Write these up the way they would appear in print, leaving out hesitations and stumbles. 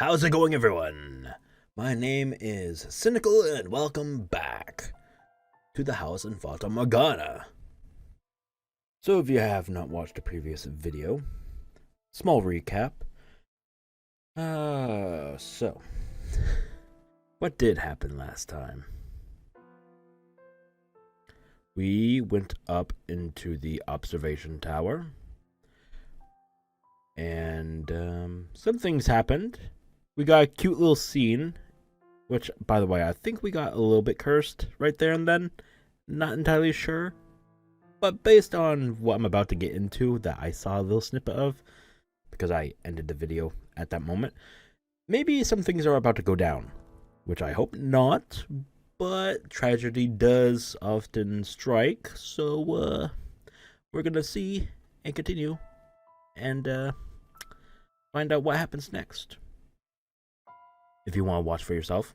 How's it going, everyone? My name is Sinikle, and welcome back to the house in Fata Morgana. So if you have not watched the previous video, small recap. So what did happen last time? We went up into the observation tower, and some things happened. We got a cute little scene, which, by the way, I think we got a little bit cursed right there and then. Not entirely sure. But based on what I'm about to get into, that I saw a little snippet of, because I ended the video at that moment, maybe some things are about to go down. Which I hope not, but tragedy does often strike, so we're gonna see and continue and find out what happens next. If you want to watch for yourself,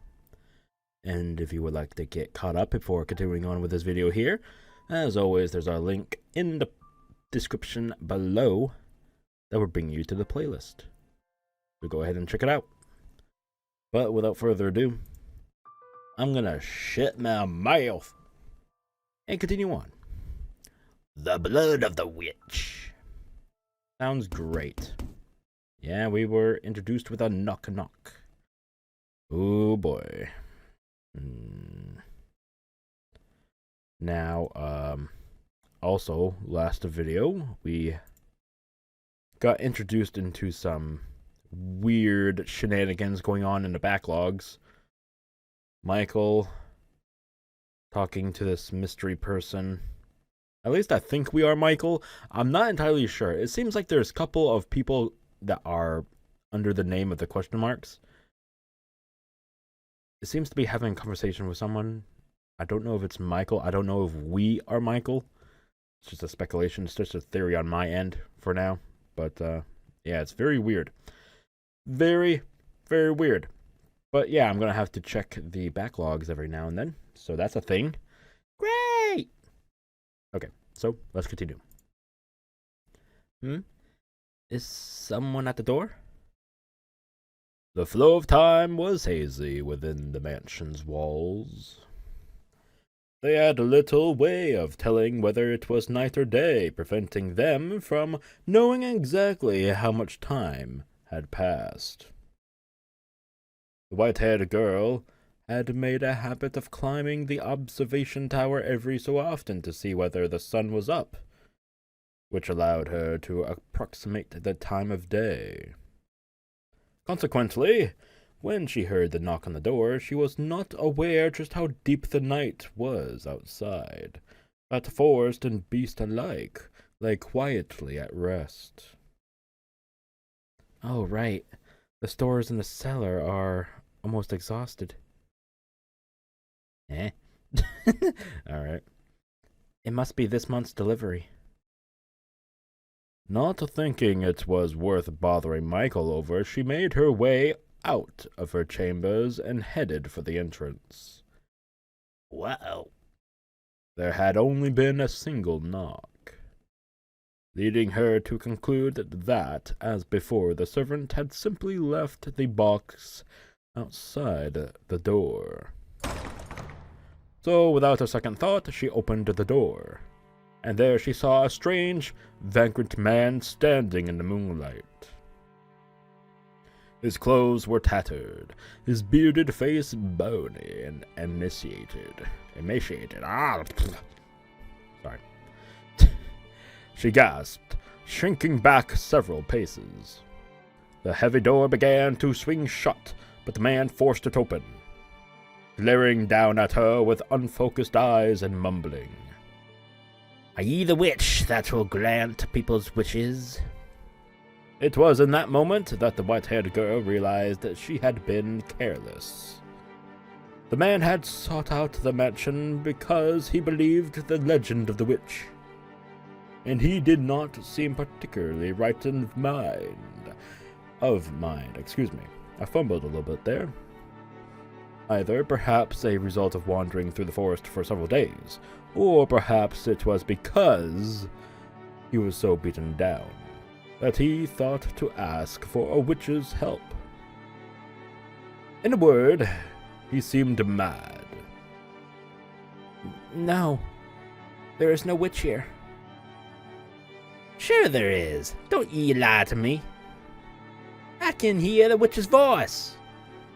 and if you would like to get caught up before continuing on with this video here, as always, there's a link in the description below that will bring you to the playlist. So go ahead and check it out. But without further ado, I'm gonna shut my mouth and continue on. The blood of the witch. Sounds great. Yeah, we were introduced with a knock knock. Oh boy. Now, also, last video, we got introduced into some weird shenanigans going on in the backlogs. Michael talking to this mystery person. At least I think we are Michael. I'm not entirely sure. It seems like there's a couple of people that are under the name of the question marks. It seems to be having a conversation with someone. I don't know if it's Michael. I don't know if we are Michael. It's just a speculation. It's just a theory on my end for now. But, yeah, it's very weird. Very, very weird. But, yeah, I'm going to have to check the backlogs every now and then. So that's a thing. Great! Okay, so let's continue. Is someone at the door? The flow of time was hazy within the mansion's walls. They had little way of telling whether it was night or day, preventing them from knowing exactly how much time had passed. The white-haired girl had made a habit of climbing the observation tower every so often to see whether the sun was up, which allowed her to approximate the time of day. Consequently, when she heard the knock on the door, she was not aware just how deep the night was outside, but forest and beast alike lay quietly at rest. Oh, right. The stores in the cellar are almost exhausted. Alright. It must be this month's delivery. Not thinking it was worth bothering Michael over, she made her way out of her chambers and headed for the entrance. Wow. There had only been a single knock, leading her to conclude that, as before, the servant had simply left the box outside the door. So, without a second thought, she opened the door. And there she saw a strange, vagrant man standing in the moonlight. His clothes were tattered, his bearded face bony and emaciated. Sorry. She gasped, shrinking back several paces. The heavy door began to swing shut, but the man forced it open, glaring down at her with unfocused eyes and mumbling. Are ye the witch that will grant people's wishes? It was in that moment that the white-haired girl realized that she had been careless. The man had sought out the mansion because he believed the legend of the witch, and he did not seem particularly right in mind. I fumbled a little bit there. Either perhaps a result of wandering through the forest for several days, or perhaps it was because he was so beaten down that he thought to ask for a witch's help. In a word, he seemed mad. No, there is no witch here. Sure there is. Don't ye lie to me. I can hear the witch's voice.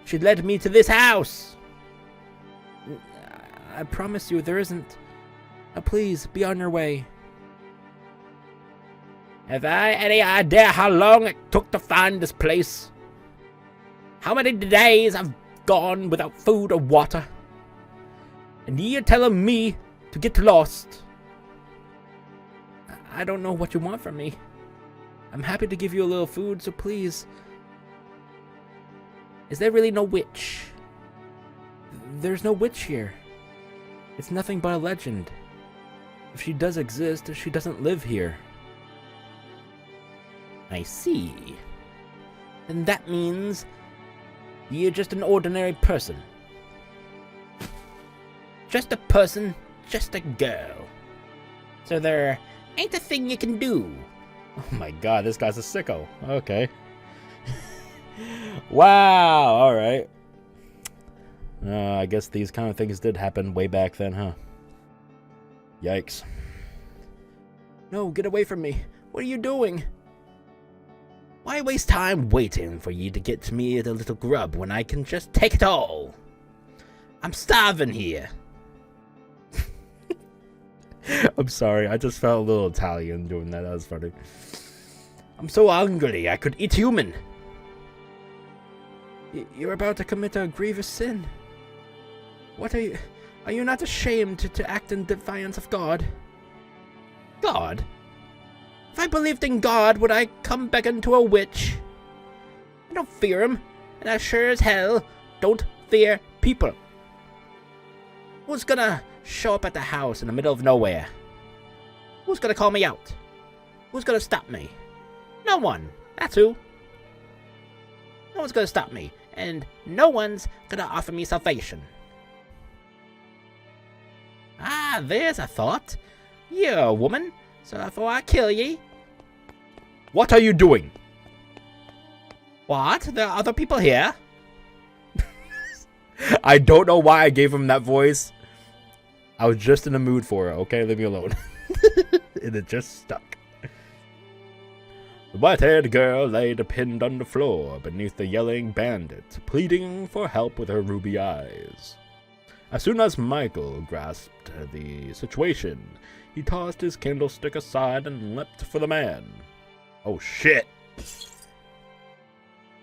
She led me to this house. I promise you there isn't. Now please, be on your way. Have I any idea how long it took to find this place? How many days I've gone without food or water? And you're telling me to get lost? I don't know what you want from me. I'm happy to give you a little food, so please. Is there really no witch? There's no witch here. It's nothing but a legend. If she does exist, she doesn't live here. I see. Then that means you're just an ordinary person. Just a person, just a girl. So there ain't a thing you can do. Oh my god, this guy's a sicko. Okay. Wow, alright. I guess these kind of things did happen way back then, huh? Yikes. No, get away from me. What are you doing? Why waste time waiting for you to get to me the little grub when I can just take it all? I'm starving here. I'm sorry, I just felt a little Italian doing that. That was funny. I'm so hungry I could eat human. You're about to commit a grievous sin. What are you... Are you not ashamed to act in defiance of God? God? If I believed in God, would I come back into a witch? I don't fear him, and I sure as hell don't fear people. Who's gonna show up at the house in the middle of nowhere? Who's gonna call me out? Who's gonna stop me? No one. That's who. No one's gonna stop me, and no one's gonna offer me salvation. Ah, there's a thought. You're a woman, so before I kill ye... What are you doing? What? There are other people here? I don't know why I gave him that voice. I was just in the mood for it, okay? Leave me alone. And it just stuck. The white-haired girl lay pinned on the floor beneath the yelling bandit, pleading for help with her ruby eyes. As soon as Michael grasped the situation, he tossed his candlestick aside and leapt for the man. Oh shit!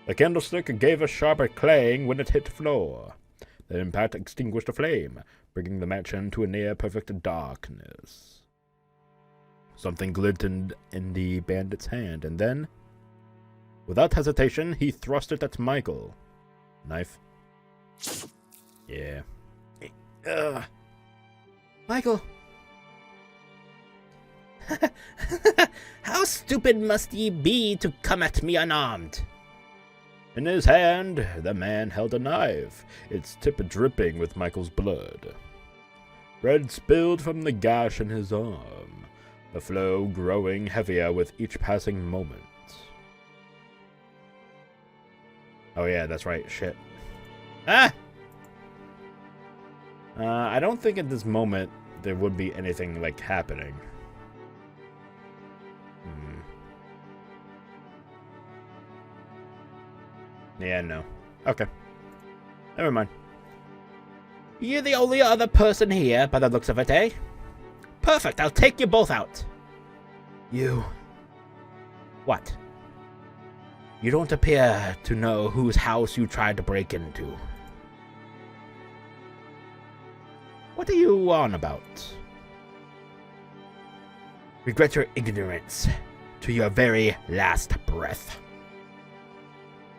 The candlestick gave a sharper clang when it hit the floor. The impact extinguished the flame, bringing the match into a near-perfect darkness. Something glistened in the bandit's hand, and then, without hesitation, he thrust it at Michael. Knife? Yeah. Michael! How stupid must ye be to come at me unarmed? In his hand, the man held a knife, its tip dripping with Michael's blood. Red spilled from the gash in his arm, the flow growing heavier with each passing moment. Oh yeah, that's right, shit. Ah! I don't think at this moment there would be anything, like, happening. Yeah, no. Okay. Never mind. You're the only other person here, by the looks of it, eh? Perfect, I'll take you both out. You... What? You don't appear to know whose house you tried to break into. What are you on about? Regret your ignorance to your very last breath.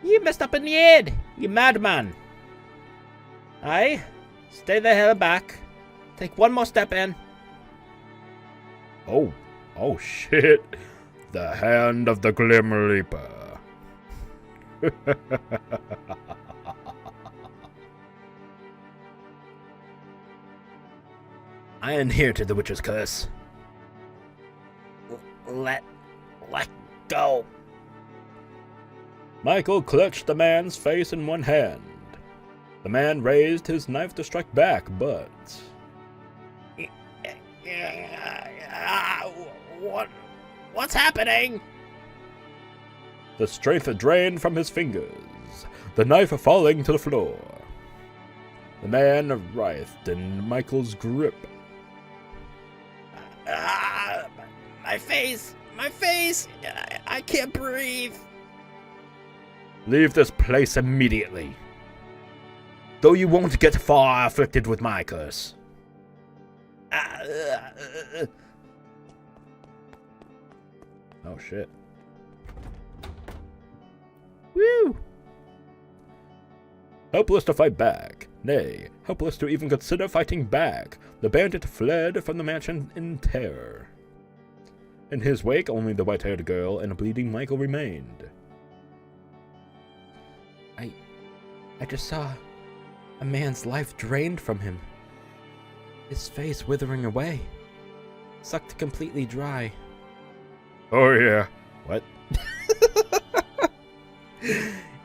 You messed up in the head, you madman. Aye, stay the hell back. Take one more step in. Oh shit. The hand of the Glim Reaper. I adhere to the witch's curse. Let go. Michael clutched the man's face in one hand. The man raised his knife to strike back, but What's happening? the strength drained from his fingers, the knife falling to the floor. The man writhed in Michael's grip. My face! My face! I can't breathe! Leave this place immediately, though you won't get far afflicted with my curse. Oh shit. Woo! Helpless to fight back, nay, helpless to even consider fighting back, the bandit fled from the mansion in terror. In his wake, only the white-haired girl and a bleeding Michael remained. I just saw a man's life drained from him. His face withering away. Sucked completely dry. Oh yeah. What?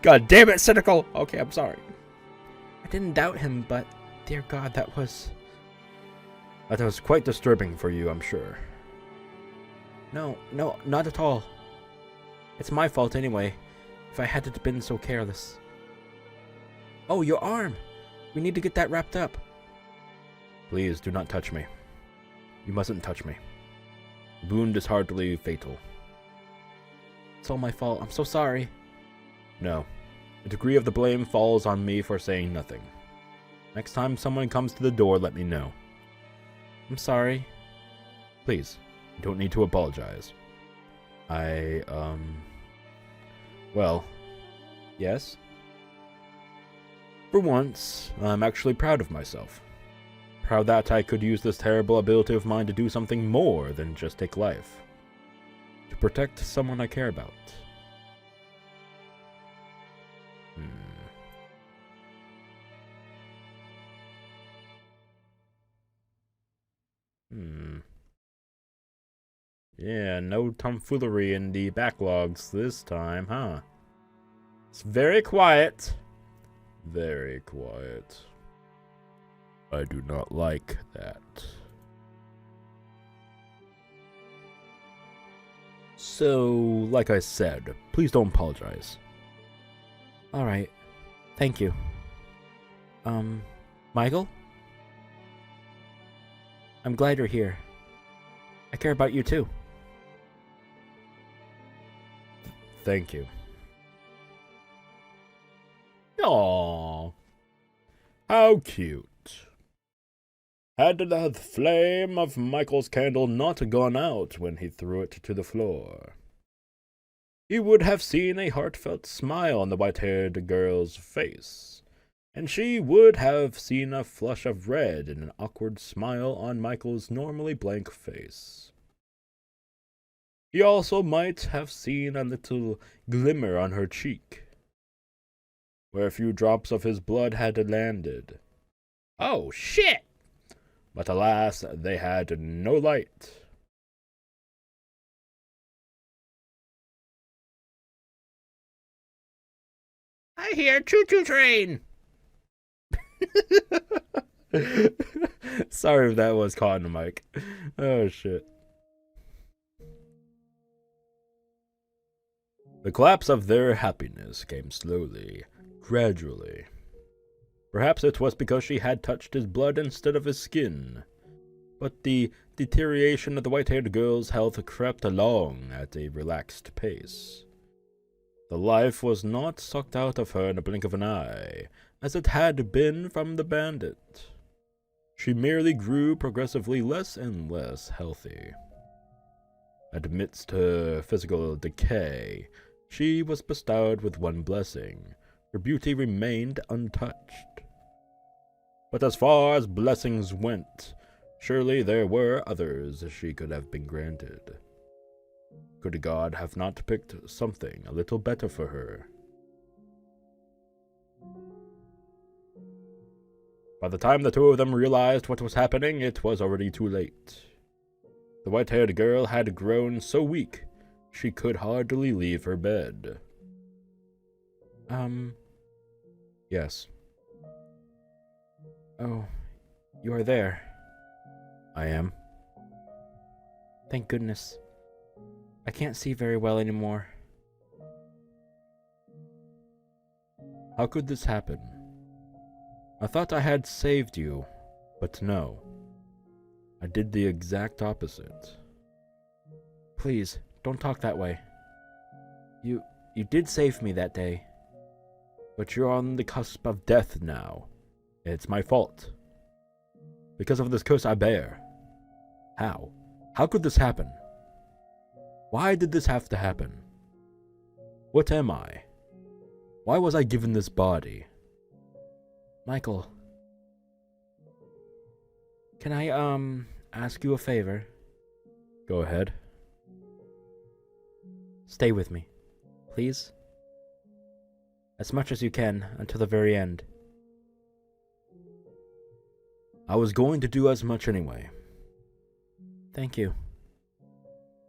God damn it, Sinikle! Okay, I'm sorry. I didn't doubt him, but dear God, that was quite disturbing for you, I'm sure. No, not at all. It's my fault anyway, if I hadn't been so careless. Oh, your arm! We need to get that wrapped up. Please do not touch me. You mustn't touch me. The wound is hardly fatal. It's all my fault. I'm so sorry. No. A degree of the blame falls on me for saying nothing. Next time someone comes to the door, let me know. I'm sorry. Please, you don't need to apologize. Well, yes? For once, I'm actually proud of myself. Proud that I could use this terrible ability of mine to do something more than just take life. To protect someone I care about. Yeah, no tomfoolery in the backlogs this time, huh? It's very quiet. Very quiet. I do not like that. So, like I said, please don't apologize. Alright. Thank you. Michael? I'm glad you're here. I care about you too. Thank you. Aww. How cute. Had the flame of Michael's candle not gone out when he threw it to the floor, he would have seen a heartfelt smile on the white-haired girl's face, and she would have seen a flush of red and an awkward smile on Michael's normally blank face. He also might have seen a little glimmer on her cheek, where a few drops of his blood had landed. Oh, shit! But alas, they had no light. I hear choo-choo train! Sorry if that was caught in the mic. Oh, shit. The collapse of their happiness came slowly, gradually. Perhaps it was because she had touched his blood instead of his skin. But the deterioration of the white-haired girl's health crept along at a relaxed pace. The life was not sucked out of her in a blink of an eye, as it had been from the bandit. She merely grew progressively less and less healthy. Amidst her physical decay, she was bestowed with one blessing. Her beauty remained untouched. But as far as blessings went, surely there were others she could have been granted. Could God have not picked something a little better for her? By the time the two of them realized what was happening, it was already too late. The white-haired girl had grown so weak, she could hardly leave her bed. Yes. Oh, you are there. I am. Thank goodness. I can't see very well anymore. How could this happen? I thought I had saved you, but no. I did the exact opposite. Please, don't talk that way. You did save me that day. But you're on the cusp of death now. It's my fault. Because of this curse I bear. How? How could this happen? Why did this have to happen? What am I? Why was I given this body? Michael. Can I, ask you a favor? Go ahead. Stay with me, please. As much as you can, until the very end. I was going to do as much anyway. Thank you.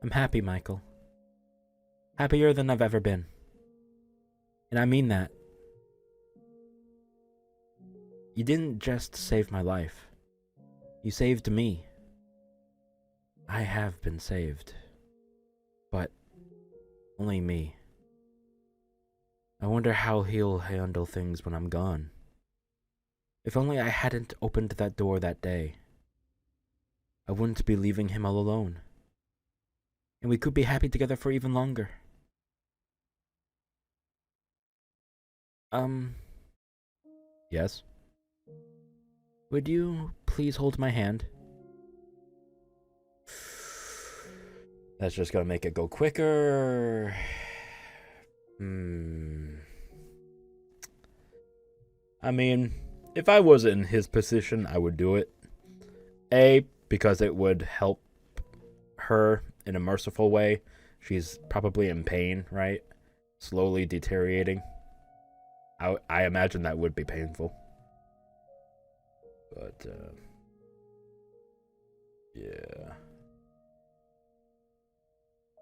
I'm happy, Michael. Happier than I've ever been. And I mean that. You didn't just save my life. You saved me. I have been saved. But only me. I wonder how he'll handle things when I'm gone. If only I hadn't opened that door that day. I wouldn't be leaving him all alone. And we could be happy together for even longer. Yes? Would you please hold my hand? That's just gonna make it go quicker. I mean, if I was in his position, I would do it. A, because it would help her in a merciful way. She's probably in pain, right? Slowly deteriorating. I imagine that would be painful. But, yeah.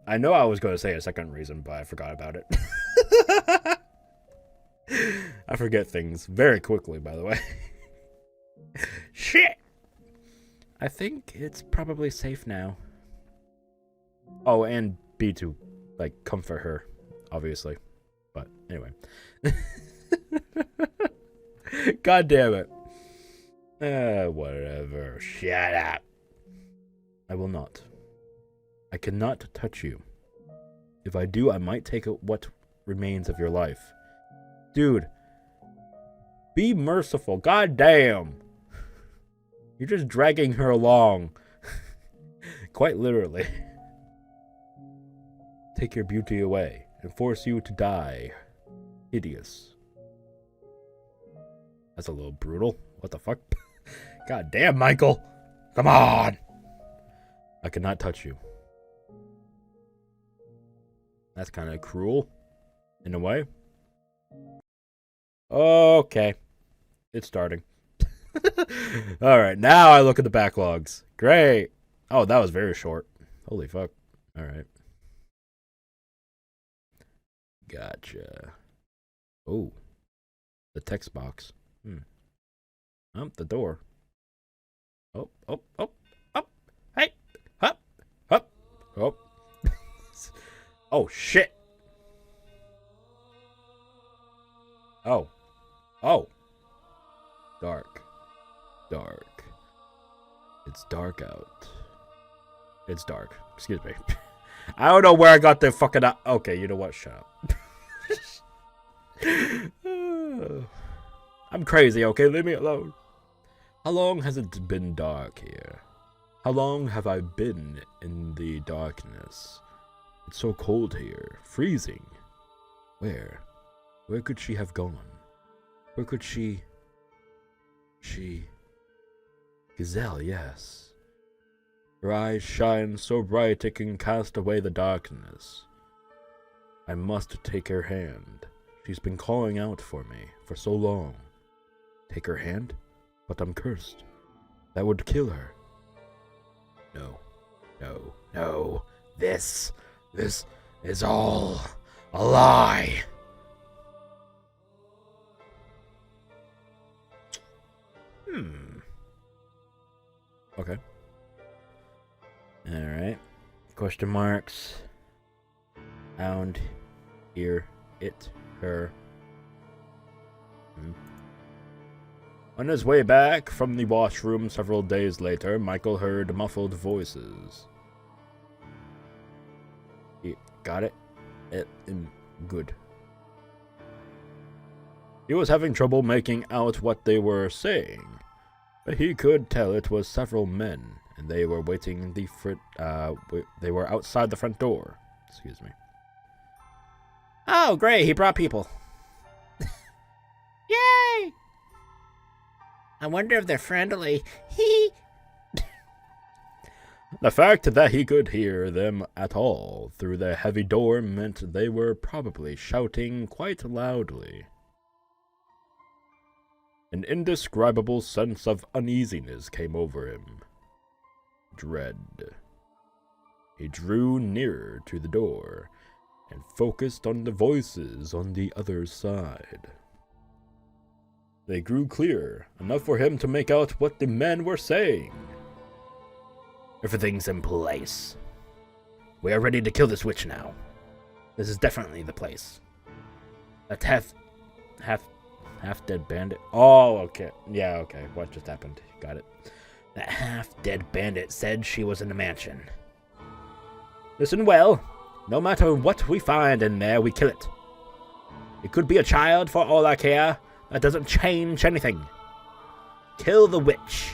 I know I was going to say a second reason, but I forgot about it. I forget things very quickly, by the way. Shit! I think it's probably safe now. Oh, and B to, like, comfort her, obviously. But, anyway. God damn it. Whatever. Shut up. I will not. I cannot touch you. If I do, I might take what remains of your life. Dude. Be merciful. God damn. You're just dragging her along. Quite literally. Take your beauty away and force you to die. Hideous. That's a little brutal. What the fuck? God damn, Michael. Come on. I cannot touch you. That's kind of cruel. In a way. Okay. It's starting. Alright, now I look at the backlogs. Great. Oh, that was very short. Holy fuck. Alright. Gotcha. Oh. The text box. The door. Oh. Hey. Up. Oh. Oh, shit. Oh. Dark. It's dark out. It's dark. Excuse me. I don't know where I got the fucking... Okay, you know what? Shut up. I'm crazy, okay? Leave me alone. How long has it been dark here? How long have I been in the darkness? It's so cold here. Freezing. Where? Where could she have gone? Where could she... Gazelle, yes. Her eyes shine so bright it can cast away the darkness. I must take her hand. She's been calling out for me for so long. Take her hand? But I'm cursed. That would kill her. No. This is all a lie. Okay. Alright. Question marks. Found. Here. It. Her. On his way back from the washroom several days later, Michael heard muffled voices. He got it? Good. He was having trouble making out what they were saying, but he could tell it was several men, and they were waiting they were outside the front door. Excuse me. Oh, great, he brought people. Yay! I wonder if they're friendly. The fact that he could hear them at all through the heavy door meant they were probably shouting quite loudly. An indescribable sense of uneasiness came over him. Dread. He drew nearer to the door and focused on the voices on the other side. They grew clearer, enough for him to make out what the men were saying. Everything's in place. We are ready to kill this witch now. This is definitely the place. That half-dead bandit. Oh, okay. Yeah, okay. What just happened? Got it. That half-dead bandit said she was in the mansion. Listen well. No matter what we find in there, we kill it. It could be a child for all I care. That doesn't change anything. Kill the witch.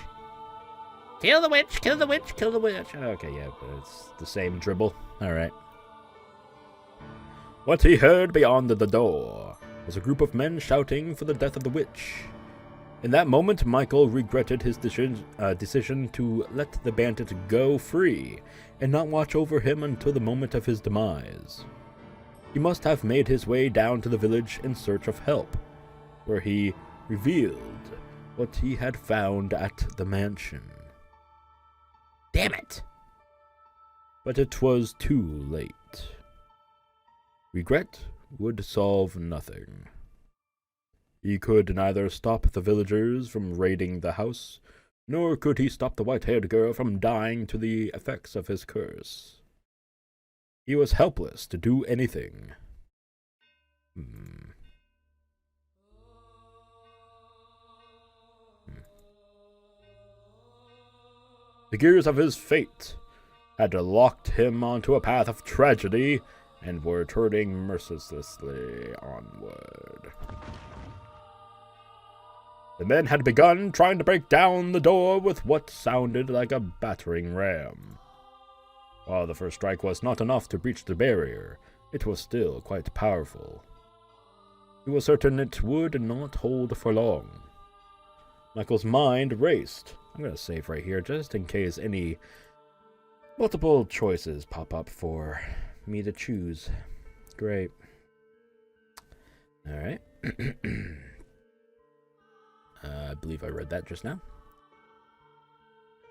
Kill the witch, kill the witch, kill the witch. Okay, yeah, but it's the same dribble. Alright. What he heard beyond the door was a group of men shouting for the death of the witch. In that moment, Michael regretted his decision to let the bandit go free and not watch over him until the moment of his demise. He must have made his way down to the village in search of help, where he revealed what he had found at the mansion. Damn it! But it was too late. Regret would solve nothing. He could neither stop the villagers from raiding the house, nor could he stop the white-haired girl from dying to the effects of his curse. He was helpless to do anything. The gears of his fate had locked him onto a path of tragedy and were turning mercilessly onward. The men had begun trying to break down the door with what sounded like a battering ram. While the first strike was not enough to breach the barrier, it was still quite powerful. He was certain it would not hold for long. Michael's mind raced. I'm going to save right here just in case any multiple choices pop up for me to choose. Great. Alright. I believe I read that just now.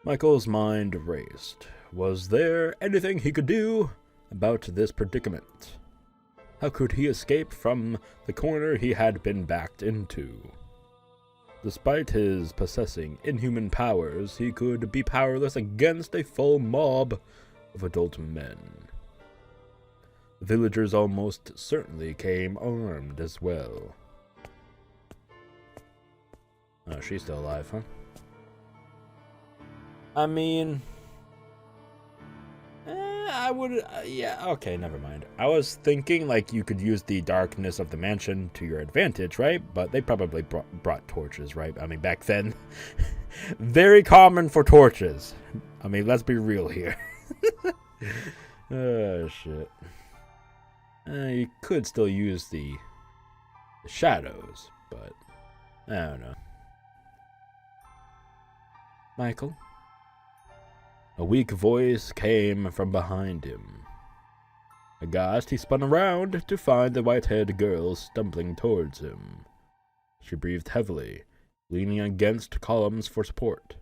Michael's mind raced. Was there anything he could do about this predicament? How could he escape from the corner he had been backed into? Despite his possessing inhuman powers, he could be powerless against a full mob of adult men. The villagers almost certainly came armed as well. Oh, she's still alive, huh? I mean, I would, yeah, okay, never mind. I was thinking, like, you could use the darkness of the mansion to your advantage, right? But they probably brought torches, right? I mean, back then, very common for torches. I mean, let's be real here. Oh, shit. You could still use the shadows, but I don't know. Michael? A weak voice came from behind him. Aghast, he spun around to find the white-haired girl stumbling towards him. She breathed heavily, leaning against columns for support.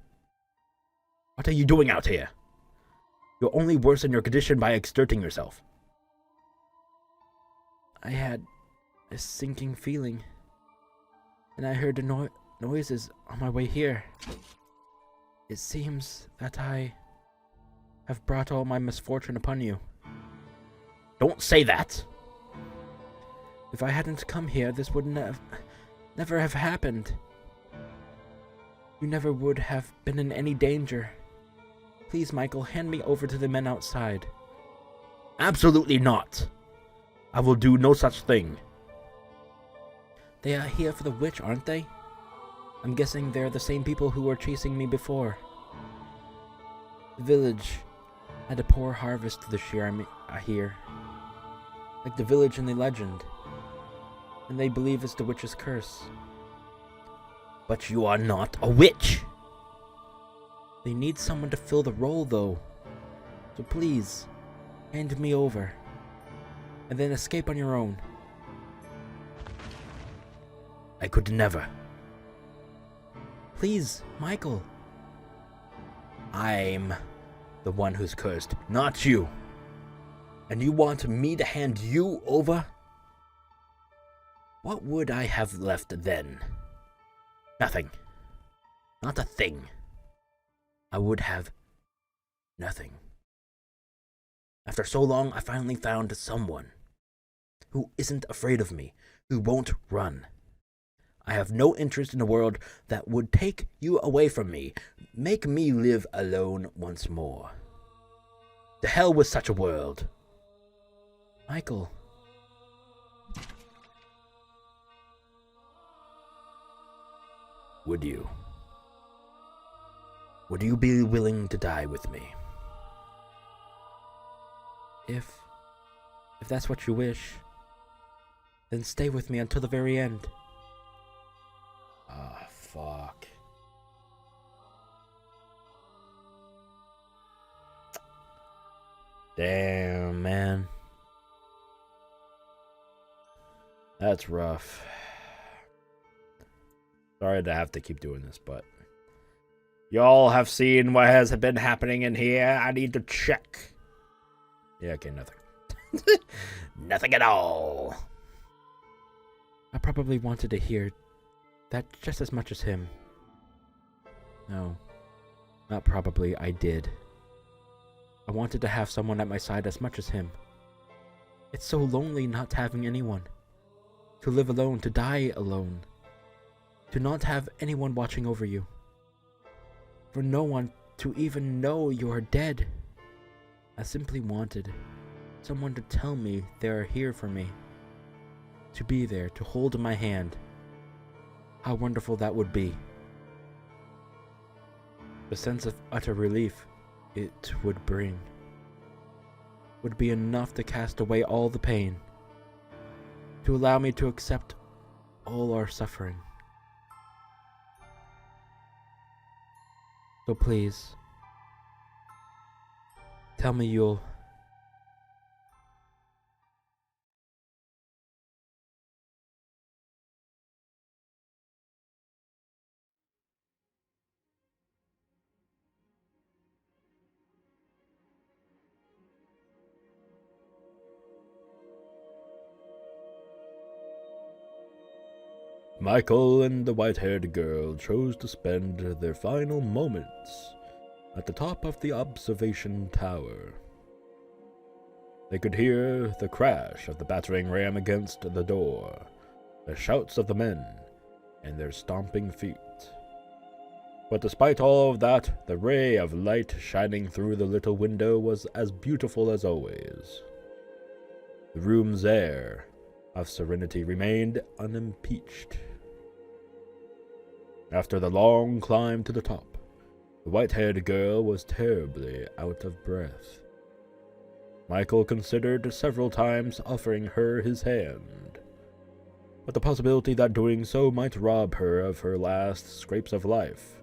What are you doing out here? You'll only worsen your condition by exerting yourself. I had a sinking feeling, and I heard a noises on my way here. It seems that I have brought all my misfortune upon you. Don't say that! If I hadn't come here, this would never have happened. You never would have been in any danger. Please, Michael, hand me over to the men outside. Absolutely not! I will do no such thing. They are here for the witch, aren't they? I'm guessing they're the same people who were chasing me before. The village had a poor harvest this year, I hear. Like the village in the legend. And they believe it's the witch's curse. But you are not a witch! They need someone to fill the role, though. So please, hand me over. And then escape on your own. I could never. Please, Michael. I'm the one who's cursed, not you. And you want me to hand you over? What would I have left then? Nothing. Not a thing. I would have nothing. After so long, I finally found someone who isn't afraid of me, who won't run. I have no interest in a world that would take you away from me, make me live alone once more. To hell with such a world. Michael. Would you? Would you be willing to die with me? If that's what you wish, then stay with me until the very end. Ah, fuck. Damn, man. That's rough. Sorry to have to keep doing this, but y'all have seen what has been happening in here. I need to check. Yeah, okay, nothing. Nothing at all. I probably wanted to hear that just as much as him. No, not probably, I did. I wanted to have someone at my side as much as him. It's so lonely not having anyone. To live alone, to die alone. To not have anyone watching over you. For no one to even know you are dead. I simply wanted someone to tell me they are here for me. To be there, to hold my hand. How wonderful that would be. The sense of utter relief it would bring would be enough to cast away all the pain, to allow me to accept all our suffering. So please, tell me you'll... Michael and the white-haired girl chose to spend their final moments at the top of the observation tower. They could hear the crash of the battering ram against the door, the shouts of the men, and their stomping feet. But despite all of that, the ray of light shining through the little window was as beautiful as always. The room's air of serenity remained unimpeached. After the long climb to the top, the white-haired girl was terribly out of breath. Michael considered several times offering her his hand, but the possibility that doing so might rob her of her last scrapes of life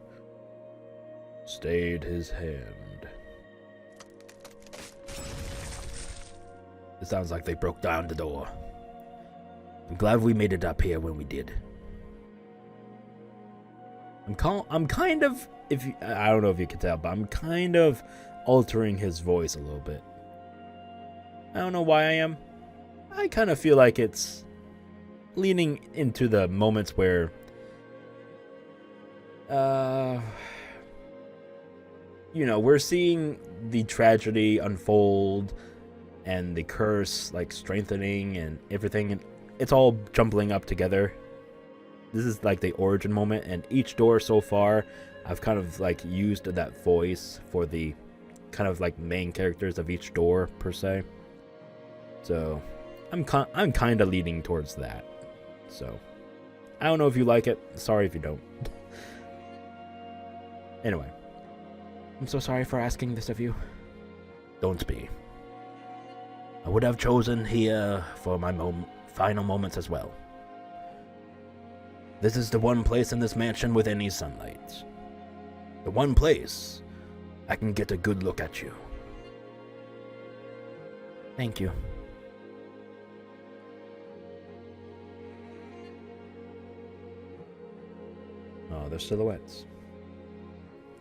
stayed his hand. It sounds like they broke down the door. I'm glad we made it up here when we did. I'm kind of, I don't know if you can tell, but I'm kind of altering his voice a little bit. I don't know why I am. I kind of feel like it's leaning into the moments where We're seeing the tragedy unfold and the curse like strengthening and everything, and it's all jumbling up together. This is like the origin moment, and each door so far I've kind of like used that voice for the kind of like main characters of each door per se. So I'm kind of leaning towards that. So I don't know if you like it. Sorry if you don't. Anyway, I'm so sorry for asking this of you. don't be. I would have chosen here for my final moments as well. This is the one place in this mansion with any sunlight. The one place I can get a good look at you. Thank you. Oh, they're silhouettes.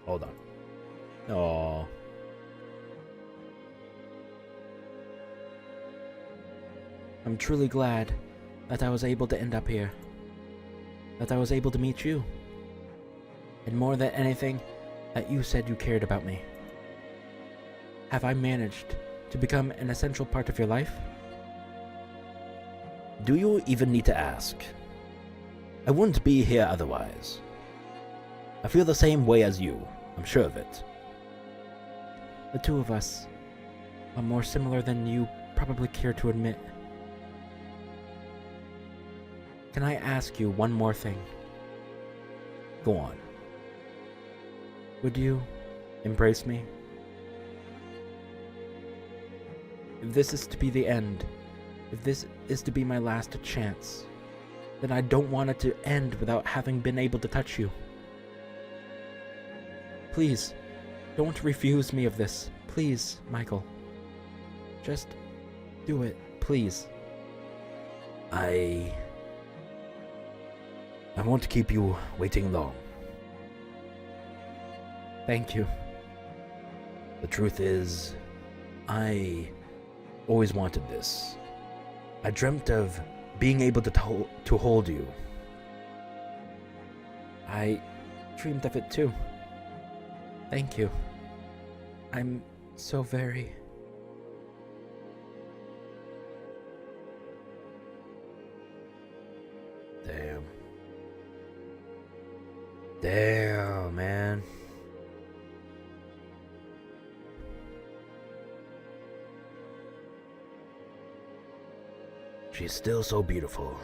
Hold on. Oh. I'm truly glad that I was able to end up here. That I was able to meet you. And more than anything, that you said you cared about me. Have I managed to become an essential part of your life? Do you even need to ask? I wouldn't be here otherwise. I feel the same way as you. I'm sure of it. The two of us are more similar than you probably care to admit. Can I ask you one more thing? Go on. Would you embrace me? If this is to be the end, if this is to be my last chance, then I don't want it to end without having been able to touch you. Please, don't refuse me of this. Please, Michael. Just do it, please. I won't keep you waiting long. Thank you. The truth is, I always wanted this. I dreamt of being able to hold you. I dreamed of it too. Thank you. I'm so very... Damn, man. She's still so beautiful.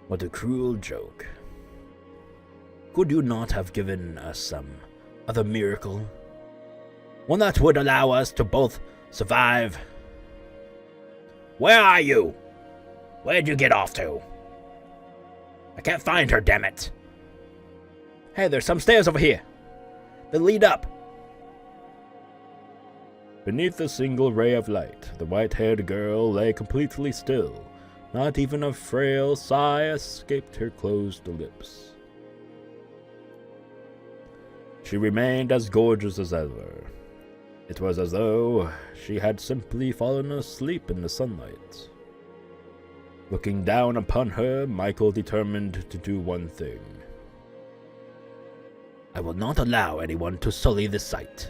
What a cruel joke. Could you not have given us some other miracle? One that would allow us to both survive? Where are you? Where'd you get off to? I can't find her, damn it. Hey, there's some stairs over here. They lead up. Beneath a single ray of light, the white-haired girl lay completely still. Not even a frail sigh escaped her closed lips. She remained as gorgeous as ever. It was as though she had simply fallen asleep in the sunlight. Looking down upon her, Michael determined to do one thing. I will not allow anyone to sully this sight.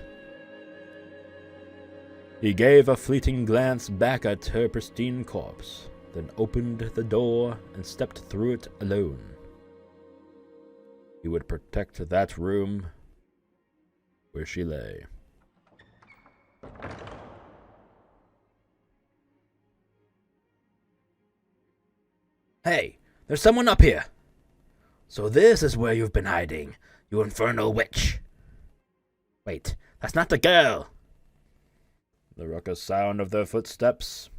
He gave a fleeting glance back at her pristine corpse, then opened the door and stepped through it alone. He would protect that room where she lay. Hey, there's someone up here. So this is where you've been hiding, you infernal witch. Wait, that's not the girl. The raucous sound of their footsteps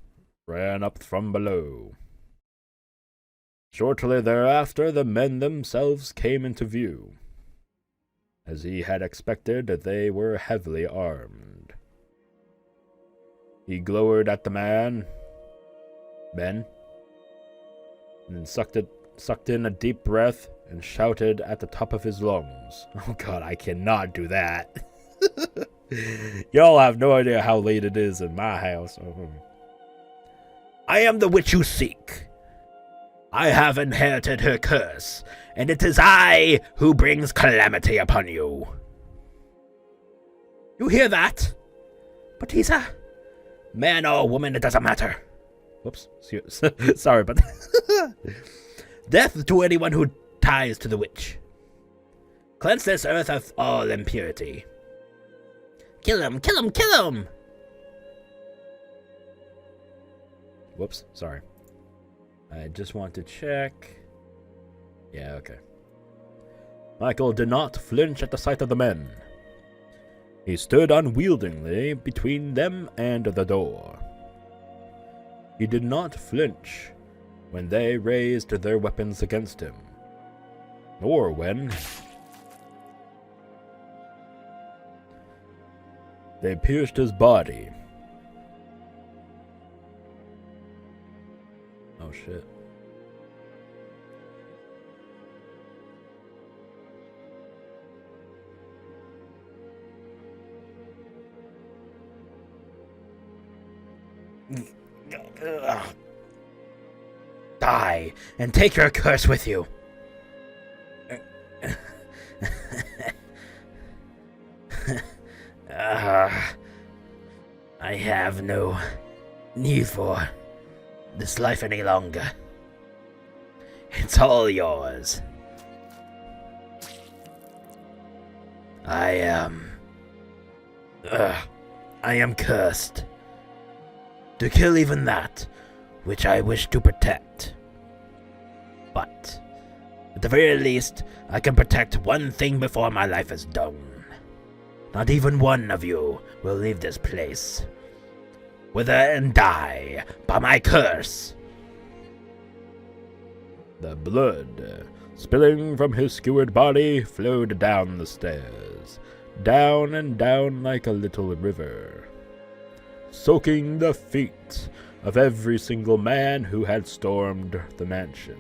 ran up from below. Shortly thereafter, the men themselves came into view. As he had expected, they were heavily armed. He glowered at the men, and sucked in a deep breath and shouted at the top of his lungs. Oh god, I cannot do that. Y'all have no idea how late it is in my house. I am the witch you seek. I have inherited her curse, and it is I who brings calamity upon you. You hear that? But he's a man or woman, it doesn't matter. Whoops. Sorry about that. Death to anyone who ties to the witch. Cleanse this earth of all impurity. Kill him, kill him, kill him! Whoops. Sorry. I just want to check. Yeah, okay. Michael did not flinch at the sight of the men. He stood unwieldingly between them and the door. He did not flinch when they raised their weapons against him, nor when they pierced his body. Oh shit. Die, and take your curse with you. I have no need for this life any longer. It's all yours. I am cursed to kill even that which I wish to protect. But at the very least, I can protect one thing before my life is done. Not even one of you will leave this place, wither and die by my curse. The blood, spilling from his skewered body, flowed down the stairs, down and down like a little river, soaking the feet of every single man who had stormed the mansion.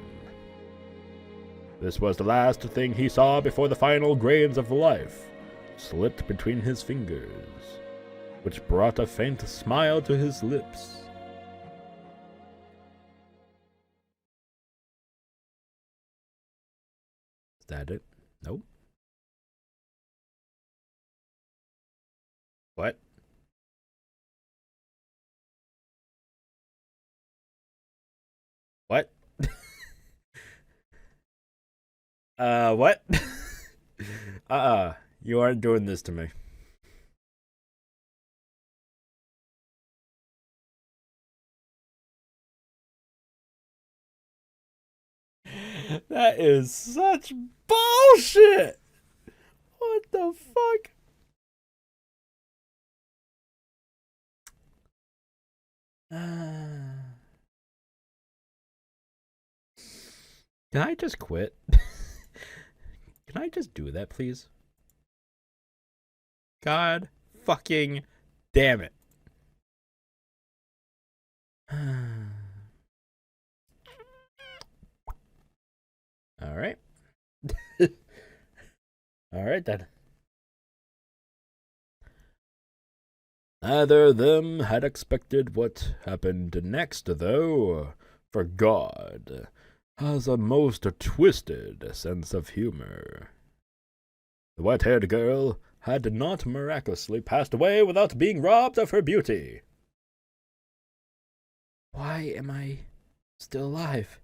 This was the last thing he saw before the final grains of life slipped between his fingers, which brought a faint smile to his lips. Is that it? Nope. What? What? What? You aren't doing this to me. That is such bullshit! What the fuck? Can I just quit? Can I just do that, please? God fucking damn it. Alright. Alright then. Neither of them had expected what happened next, though, for God has a most twisted sense of humor. The white-haired girl had not miraculously passed away without being robbed of her beauty. Why am I still alive?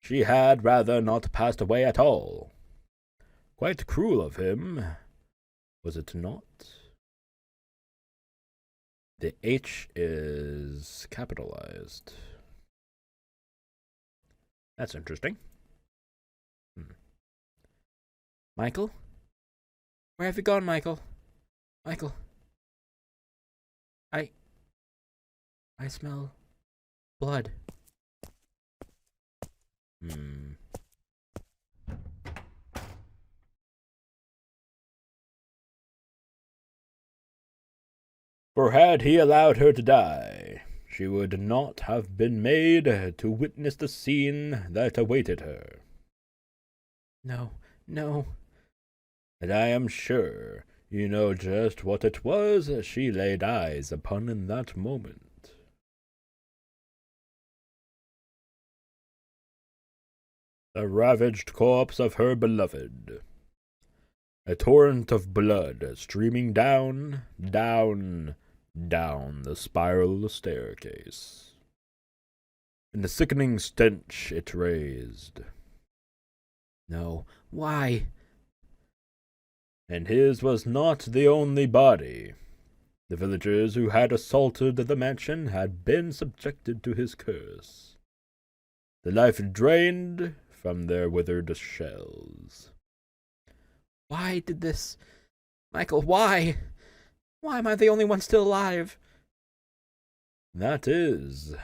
She had rather not passed away at all. Quite cruel of him, was it not? The H is capitalized. That's interesting. Michael? Where have you gone, Michael? Michael? I smell blood. For had he allowed her to die, she would not have been made to witness the scene that awaited her. No, no. And I am sure you know just what it was she laid eyes upon in that moment. The ravaged corpse of her beloved. A torrent of blood streaming down, down, down the spiral staircase. And the sickening stench it raised. No. Why? And his was not the only body. The villagers who had assaulted the mansion had been subjected to his curse. The life drained from their withered shells. Why did this? Michael, why? Why am I the only one still alive? That is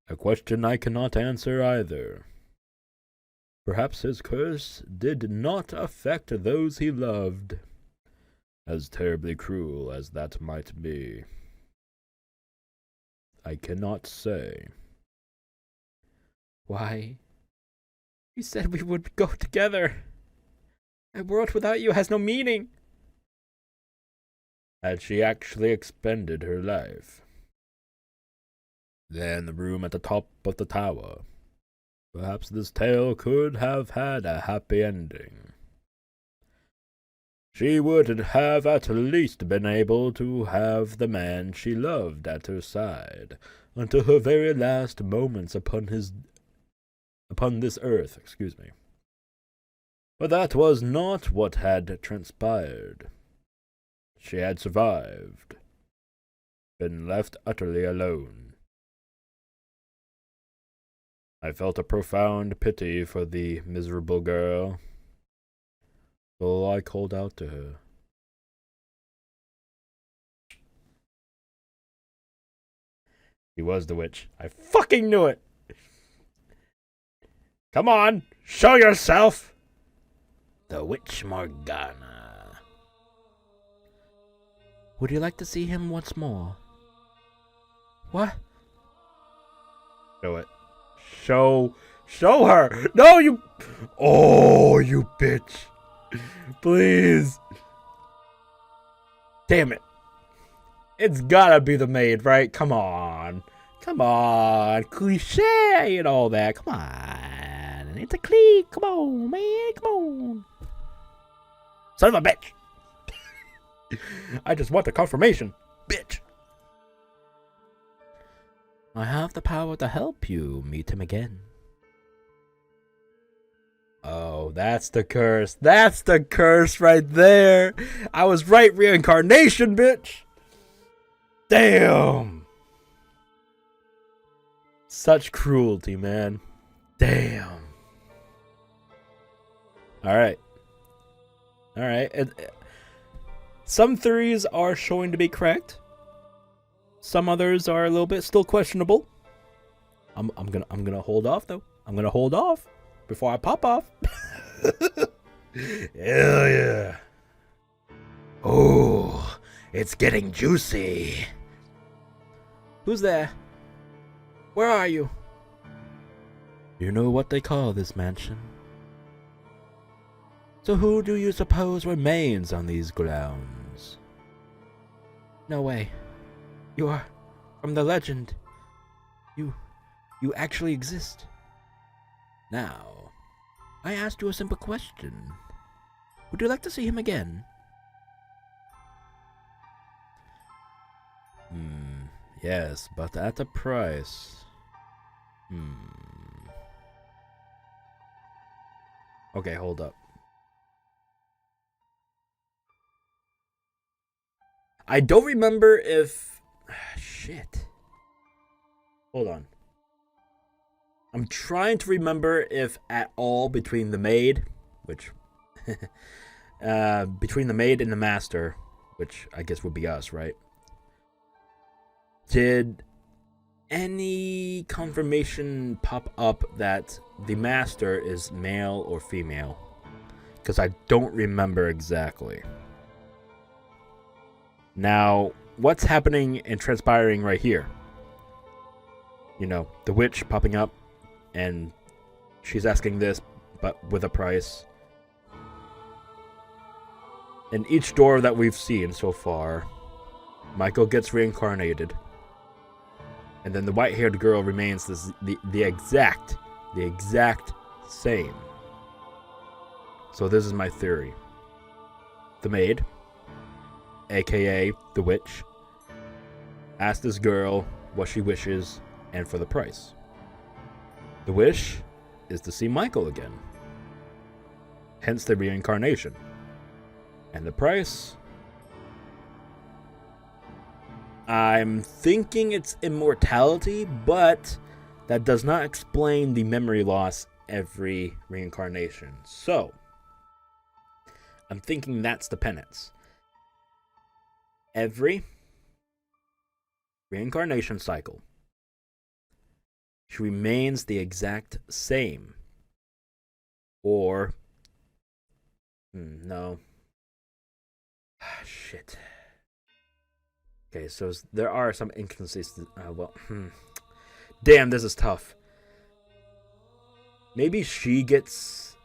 a question I cannot answer either. Perhaps his curse did not affect those he loved, as terribly cruel as that might be. I cannot say. Why? You said we would go together. A world without you has no meaning. Had she actually expended her life? There in the room at the top of the tower, perhaps this tale could have had a happy ending. She would have at least been able to have the man she loved at her side until her very last moments upon this earth, But that was not what had transpired. She had survived, been left utterly alone. I felt a profound pity for the miserable girl, so I called out to her. She was the witch. I fucking knew it! Come on, show yourself! The Witch Morgana. Would you like to see him once more? What? Show it. Show her! No, you... Oh, you bitch. Please. Damn it. It's gotta be the maid, right? Come on. Come on. Cliche and all that. Come on. It's a clique. Come on, man. Come on. Son of a bitch. I just want the confirmation. Bitch. I have the power to help you meet him again. Oh, that's the curse. That's the curse right there. I was right, reincarnation, bitch. Damn. Such cruelty, man. Damn. Alright. Some theories are showing to be correct. Some others are a little bit still questionable. I'm gonna hold off though. I'm gonna hold off before I pop off. Hell yeah. Oh, it's getting juicy. Who's there? Where are you? You know what they call this mansion? So who do you suppose remains on these grounds? No way. You are from the legend. You actually exist. Now, I asked you a simple question. Would you like to see him again? Yes, but at a price. Okay, hold up. I don't remember if... Shit. Hold on. I'm trying to remember if at all between the maid, which... between the maid and the master, which I guess would be us, right? Did any confirmation pop up that the master is male or female? Because I don't remember exactly. Now, what's happening and transpiring right here? You know, the witch popping up, and she's asking this, but with a price. In each door that we've seen so far, Michael gets reincarnated. And then the white-haired girl remains the exact same. So this is my theory. The maid, aka the witch, asked this girl what she wishes and for the price. The wish is to see Michael again. Hence the reincarnation. And the price? I'm thinking it's immortality, but that does not explain the memory loss every reincarnation. So, I'm thinking that's the penance. Every reincarnation cycle, she remains the exact same. Or, no. Shit. Okay, so there are some inconsistencies. Damn, this is tough. Maybe she gets...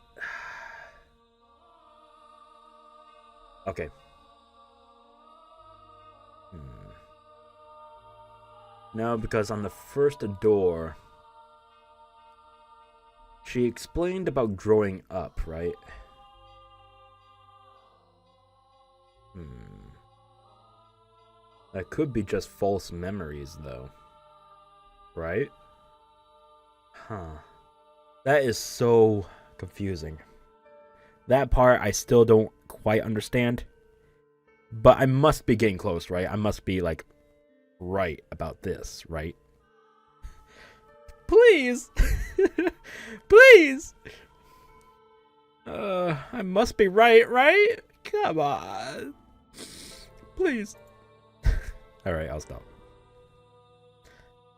Okay. No, because on the first door, she explained about growing up, right? That could be just false memories, though. Right? Huh. That is so confusing. That part I still don't quite understand. But I must be getting close, right? I must be, like, right about this, right? Please! Please! I must be right? Come on. Please. Alright, I'll stop.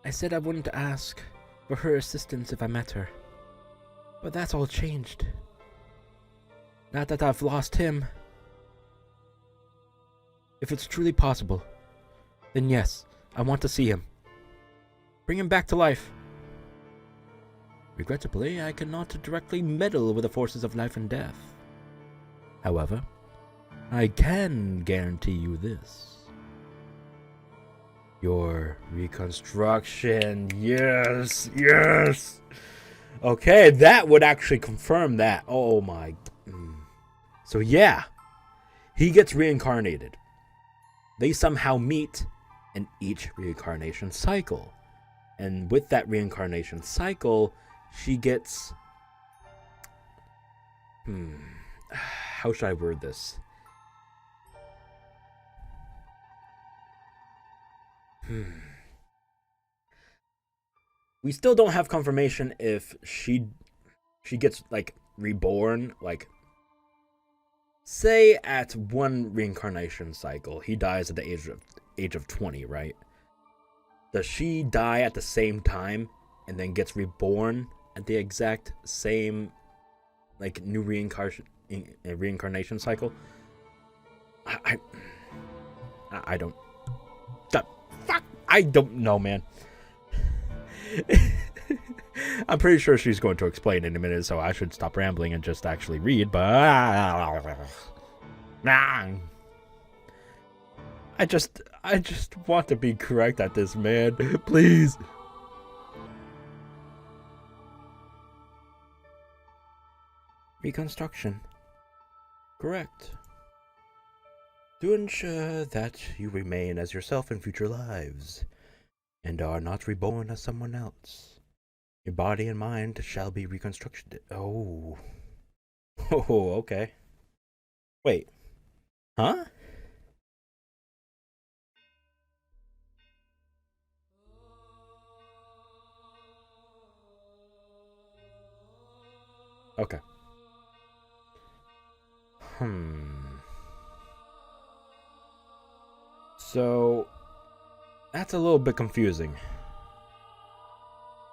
I said I wouldn't ask for her assistance if I met her. But that's all changed. Not that I've lost him. If it's truly possible, then yes, I want to see him. Bring him back to life. Regrettably, I cannot directly meddle with the forces of life and death. However, I can guarantee you this. Your reconstruction. Yes. Okay, that would actually confirm that. Oh my. So yeah, he gets reincarnated. They somehow meet in each reincarnation cycle. And with that reincarnation cycle, she gets... How should I word this? We still don't have confirmation if she gets, like, reborn, like... Say at one reincarnation cycle, he dies at the age of 20, right? Does she die at the same time and then gets reborn at the exact same, like, new reincarnation cycle? I don't... Fuck! I don't know, man. I'm pretty sure she's going to explain in a minute, so I should stop rambling and just actually read, but... I just want to be correct at this, man. Please. Reconstruction. Correct. To ensure that you remain as yourself in future lives, and are not reborn as someone else. Your body and mind shall be reconstructed. Oh, okay. Wait. Huh? Okay. So, that's a little bit confusing.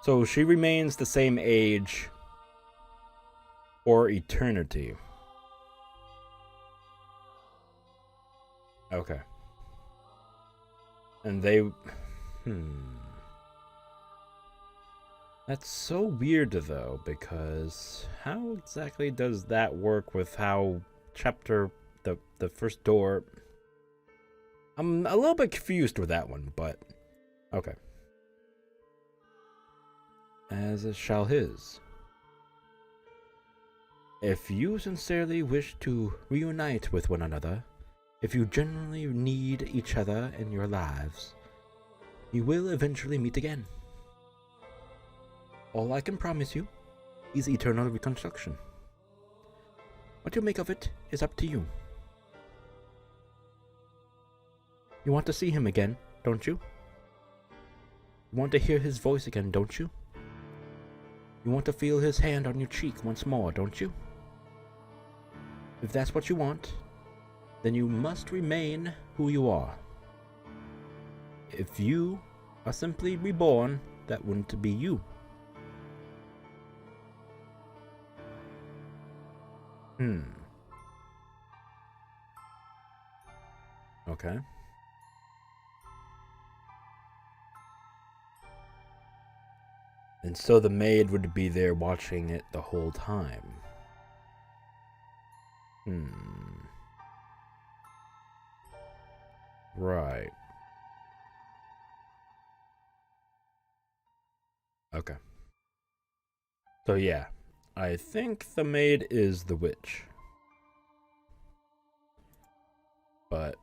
So she remains the same age for eternity. Okay. And they... That's so weird, though, because how exactly does that work with how the first door... I'm a little bit confused with that one, but... Okay. As shall his. If you sincerely wish to reunite with one another, if you genuinely need each other in your lives, you will eventually meet again. All I can promise you is eternal reconstruction. What you make of it is up to you. You want to see him again, don't you? You want to hear his voice again, don't you? You want to feel his hand on your cheek once more, don't you? If that's what you want, then you must remain who you are. If you are simply reborn, that wouldn't be you. Okay. And so the maid would be there watching it the whole time. Right. Okay. So yeah, I think the maid is the witch. But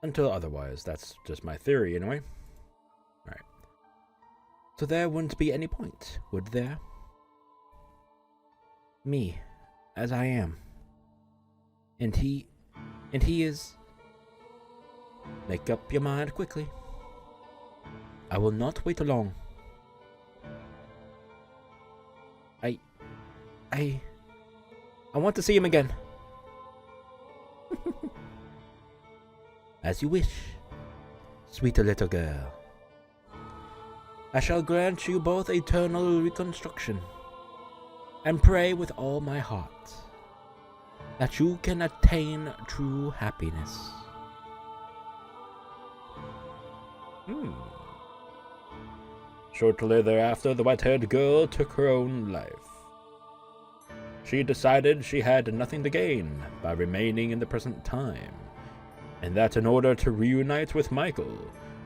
until otherwise, that's just my theory anyway. Alright. So there wouldn't be any point, would there? Me, as I am. And he is... Make up your mind quickly. I will not wait long. I want to see him again. As you wish, sweet little girl. I shall grant you both eternal reconstruction, and pray with all my heart that you can attain true happiness. Shortly thereafter, the white-haired girl took her own life. She decided she had nothing to gain by remaining in the present time, and that in order to reunite with Michael,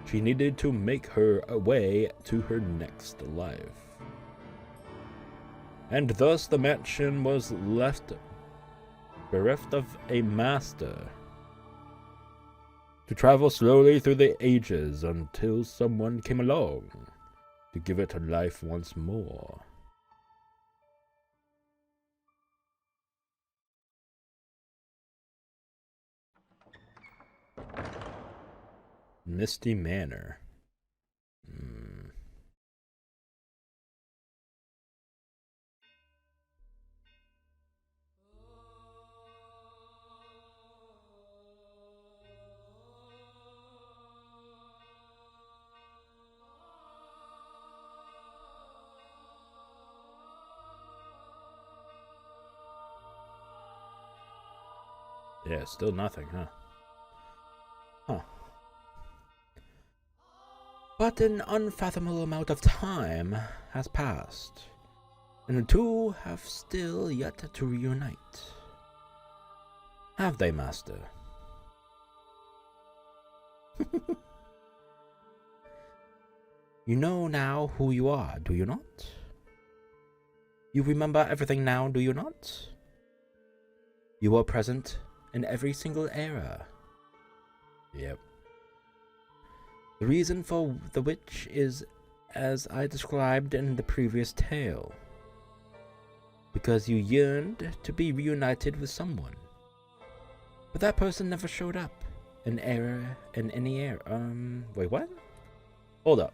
she needed to make her way to her next life. And thus the mansion was left bereft of a master, to travel slowly through the ages until someone came along to give it a life once more. Misty Manor. Yeah, still nothing, huh? But an unfathomable amount of time has passed, and the two have still yet to reunite. Have they, Master? You know now who you are, do you not? You remember everything now, do you not? You are present in every single era. Yep. The reason for the witch is as I described in the previous tale. Because you yearned to be reunited with someone. But that person never showed up in any era. Wait, what? Hold up.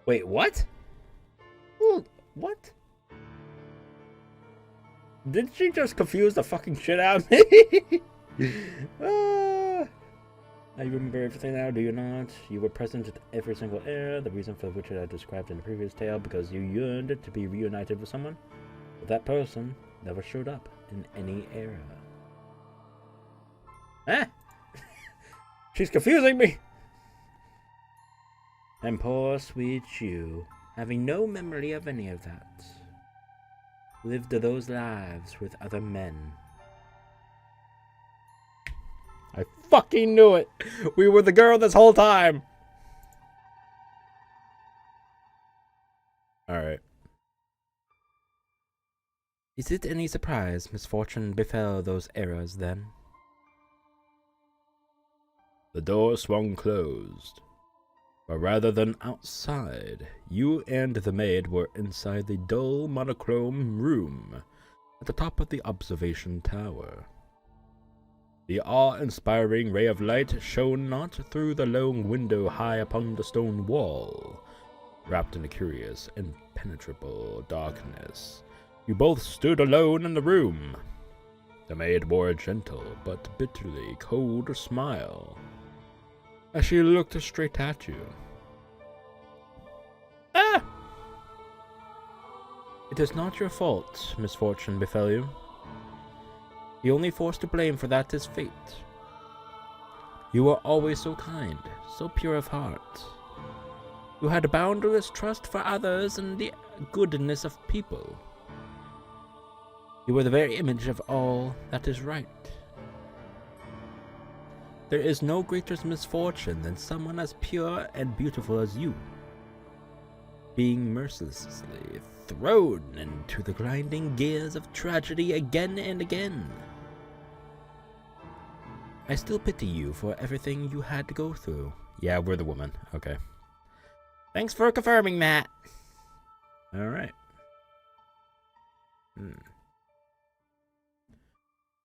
Wait, what? What? Did she just confuse the fucking shit out of me? I remember everything now, do you not? You were present at every single era, the reason for which I described in the previous tale, because you yearned to be reunited with someone. But that person never showed up in any era. Ah! She's confusing me! And poor sweet you, having no memory of any of that, lived those lives with other men. I fucking knew it! We were the girl this whole time! Alright. Is it any surprise misfortune befell those eras then? The door swung closed. But rather than outside, you and the maid were inside the dull monochrome room at the top of the observation tower. The awe-inspiring ray of light shone not through the long window high upon the stone wall, wrapped in a curious, impenetrable darkness. You both stood alone in the room. The maid wore a gentle but bitterly cold smile as she looked straight at you. Ah! It is not your fault misfortune befell you. The only force to blame for that is fate. You were always so kind, so pure of heart. You had boundless trust for others and the goodness of people. You were the very image of all that is right. There is no greater misfortune than someone as pure and beautiful as you being mercilessly thrown into the grinding gears of tragedy again and again. I still pity you for everything you had to go through. Yeah, we're the woman. Okay. Thanks for confirming that. Alright.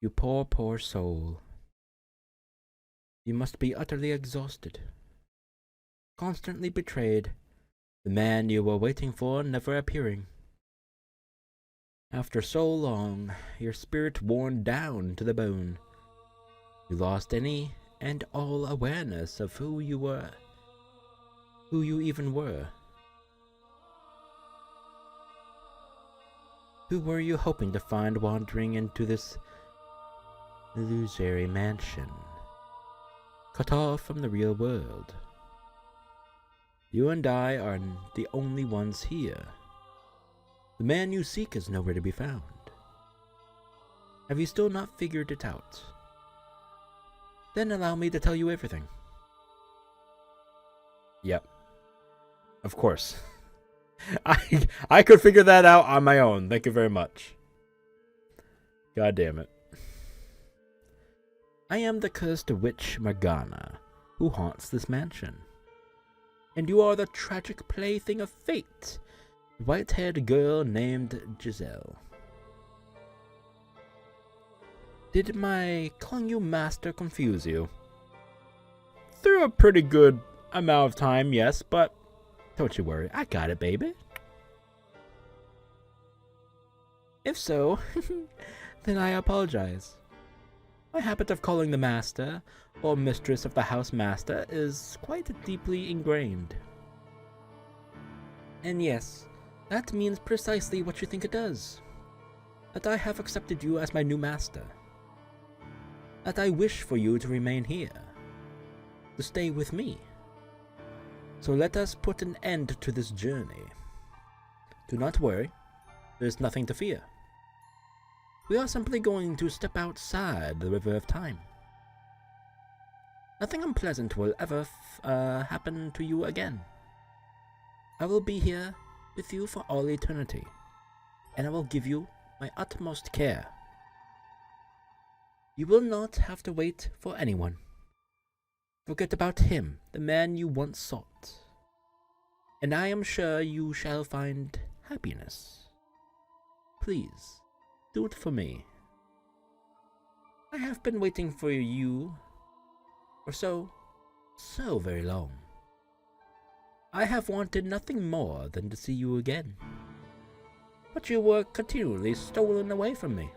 You poor, poor soul. You must be utterly exhausted. Constantly betrayed, the man you were waiting for never appearing. After so long, your spirit worn down to the bone, you lost any and all awareness of who you were, who you even were. Who were you hoping to find wandering into this illusory mansion, cut off from the real world? You and I are the only ones here. The man you seek is nowhere to be found. Have you still not figured it out? Then allow me to tell you everything. Yep. Of course. I could figure that out on my own. Thank you very much. God damn it. I am the cursed witch Morgana, who haunts this mansion. And you are the tragic plaything of fate, a white-haired girl named Giselle. Did my calling you master confuse you? Through a pretty good amount of time, yes, but don't you worry. I got it, baby. If so, then I apologize. My habit of calling the master, or mistress of the house master, is quite deeply ingrained. And yes, that means precisely what you think it does. That I have accepted you as my new master. That I wish for you to remain here, to stay with me. So let us put an end to this journey. Do not worry, there's nothing to fear. We are simply going to step outside the river of time. Nothing unpleasant will ever happen to you again. I will be here with you for all eternity, and I will give you my utmost care. You will not have to wait for anyone. Forget about him, the man you once sought, and I am sure you shall find happiness. Please, do it for me. I have been waiting for you for so very long. I have wanted nothing more than to see you again. But you were continually stolen away from me,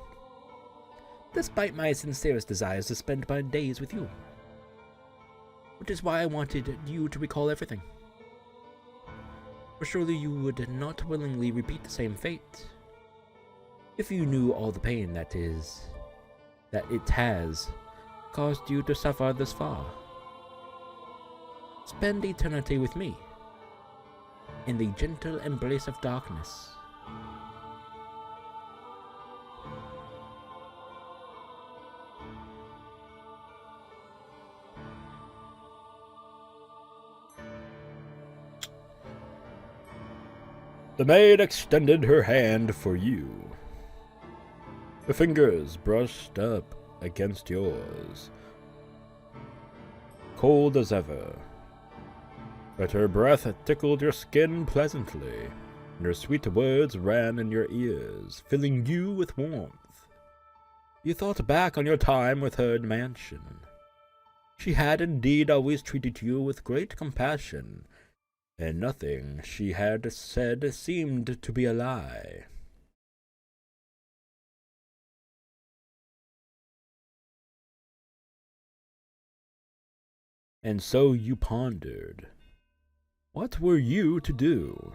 despite my sincerest desires to spend my days with you. Which is why I wanted you to recall everything. For surely you would not willingly repeat the same fate, if you knew all the pain that it has caused you to suffer this far. Spend eternity with me, in the gentle embrace of darkness. The maid extended her hand for you. Her fingers brushed up against yours, cold as ever. But her breath tickled your skin pleasantly, and her sweet words ran in your ears, filling you with warmth. You thought back on your time with her in the mansion. She had indeed always treated you with great compassion, and nothing she had said seemed to be a lie. And so you pondered. What were you to do?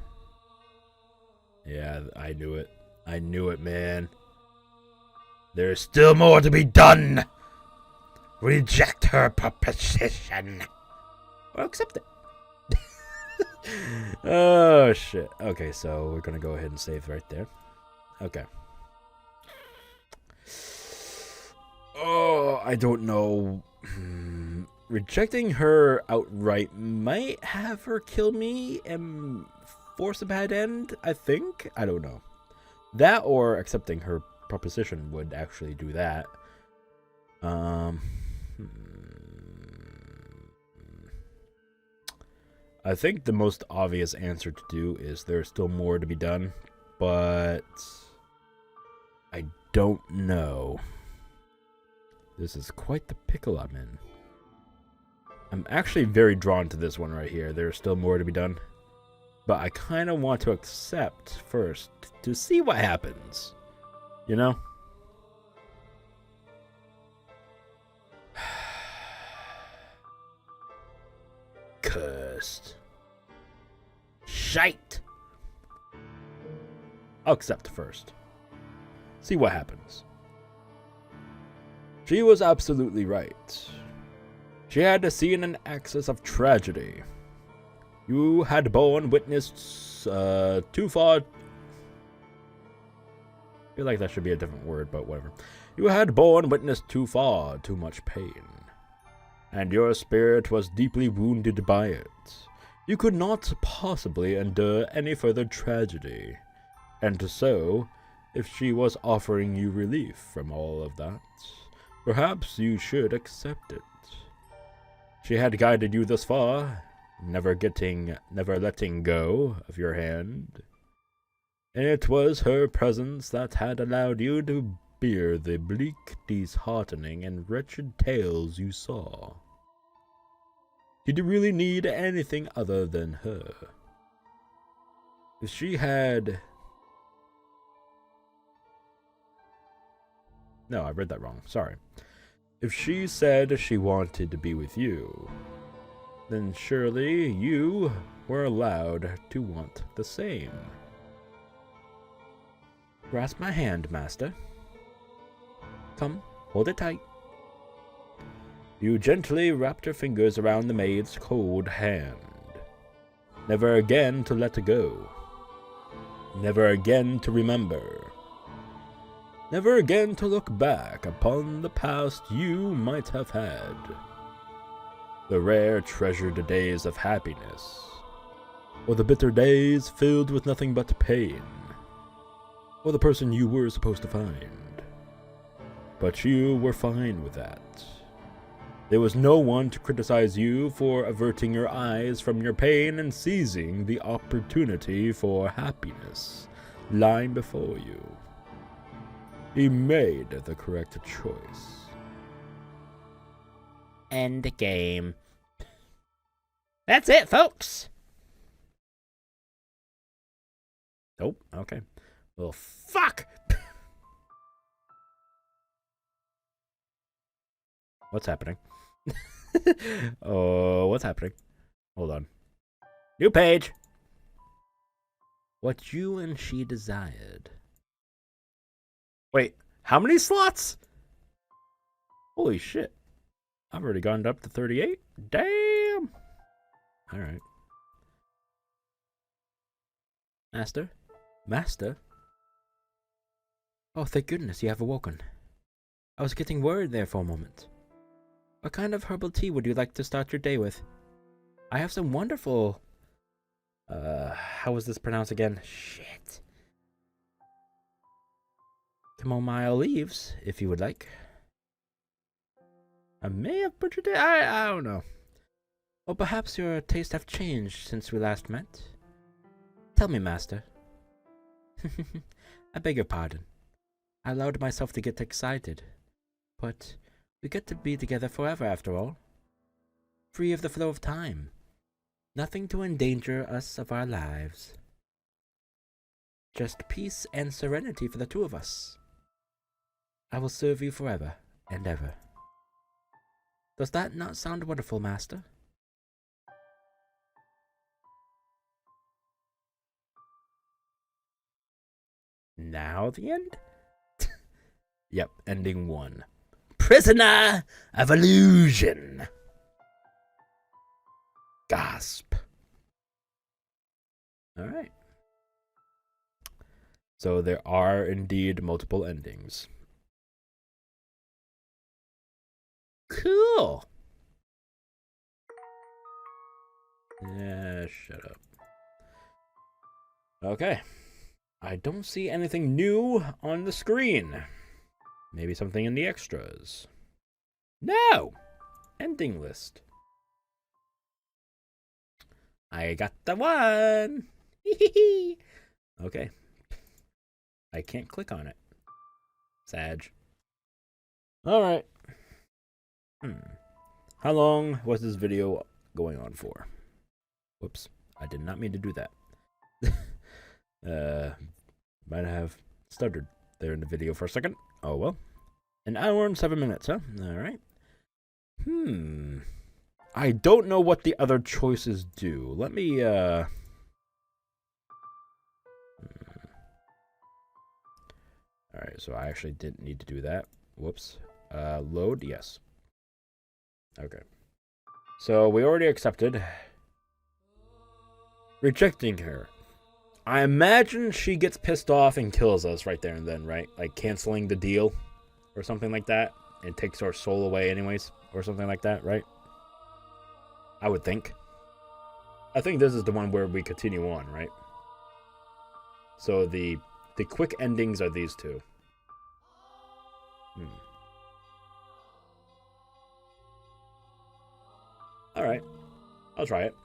Yeah, I knew it. I knew it, man. There's still more to be done. Reject her proposition. Or accept it. Oh, shit. Okay, so we're gonna go ahead and save right there. Okay. Oh, I don't know. Rejecting her outright might have her kill me and force a bad end, I think. I don't know. That or accepting her proposition would actually do that. I think the most obvious answer to do is there's still more to be done, but I don't know. This is quite the pickle I'm in. I'm actually very drawn to this one right here. There's still more to be done. But I kind of want to accept first to see what happens. You know? Cursed. Shite! I'll accept first. See what happens. She was absolutely right. She had seen an axis of tragedy. You had borne witness too far. I feel like that should be a different word, but whatever. You had borne witness too far, too much pain. And your spirit was deeply wounded by it. You could not possibly endure any further tragedy. And so, if she was offering you relief from all of that, perhaps you should accept it. She had guided you thus far, never letting go of your hand. And it was her presence that had allowed you to bear the bleak, disheartening, and wretched tales you saw. Did you really need anything other than her? If she had... No, I read that wrong. Sorry. If she said she wanted to be with you, then surely you were allowed to want the same. Grasp my hand, master. Come, hold it tight. You gently wrapped your fingers around the maid's cold hand. Never again to let go. Never again to remember. Never again to look back upon the past you might have had. The rare treasured days of happiness, or the bitter days filled with nothing but pain, or the person you were supposed to find. But you were fine with that. There was no one to criticize you for averting your eyes from your pain and seizing the opportunity for happiness lying before you. He made the correct choice. End game. That's it, folks. Nope. Okay. Well, fuck. What's happening? Oh, what's happening? Hold on. New page. What you and she desired. Wait, how many slots? Holy shit. I've already gone up to 38? Damn! Alright. Master? Master? Oh, thank goodness you have awoken. I was getting worried there for a moment. What kind of herbal tea would you like to start your day with? I have some wonderful How was this pronounced again? Shit. Chamomile leaves, if you would like. I may have butchered it. I don't know. Or perhaps your tastes have changed since we last met. Tell me, master. I beg your pardon. I allowed myself to get excited. But we get to be together forever after all. Free of the flow of time. Nothing to endanger us of our lives. Just peace and serenity for the two of us. I will serve you forever and ever. Does that not sound wonderful, master? Now the end? Yep, ending 1. Prisoner of illusion. Gasp. Alright. So there are indeed multiple endings. Cool. Yeah, shut up. Okay. I don't see anything new on the screen. Maybe something in the extras. No! Ending list. I got the one! Okay. I can't click on it. Sag. Alright. How long was this video going on for? Whoops. I did not mean to do that. Might have stuttered there in the video for a second. Oh well. 1 hour and 7 minutes, huh? Alright. I don't know what the other choices do. Let me, Alright, so I actually didn't need to do that. Whoops. Load? Yes. Okay. So we already accepted. Rejecting her. I imagine she gets pissed off and kills us right there and then, right? Like canceling the deal or something like that. And takes our soul away anyways. Or something like that, right? I would think. I think this is the one where we continue on, right? So the quick endings are these two. Alright. I'll try it.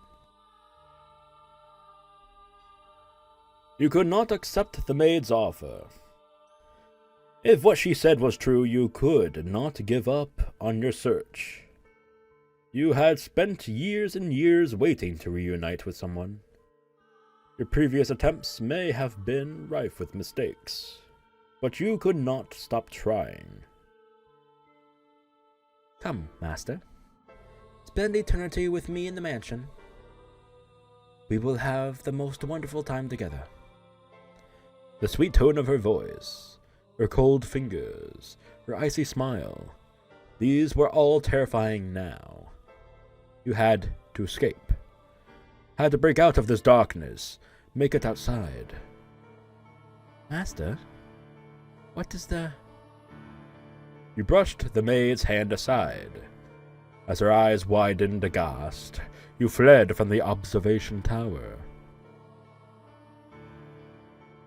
You could not accept the maid's offer. If what she said was true, you could not give up on your search. You had spent years and years waiting to reunite with someone. Your previous attempts may have been rife with mistakes, but you could not stop trying. Come, master. Spend eternity with me in the mansion. We will have the most wonderful time together. The sweet tone of her voice, her cold fingers, her icy smile, these were all terrifying now. You had to escape. Had to break out of this darkness, make it outside. Master, what is the... You brushed the maid's hand aside. As her eyes widened aghast, you fled from the observation tower.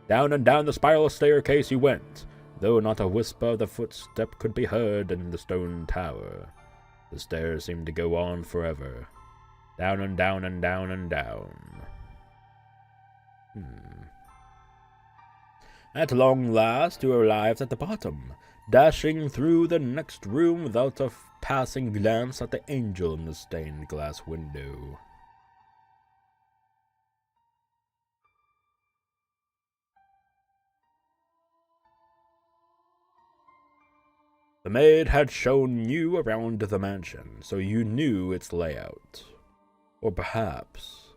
Down and down the spiral staircase you went, though not a whisper of the footstep could be heard in the stone tower. The stairs seemed to go on forever. Down and down and down and down. At long last you arrived at the bottom, dashing through the next room without a passing glance at the angel in the stained glass window. The maid had shown you around the mansion, so you knew its layout. Or perhaps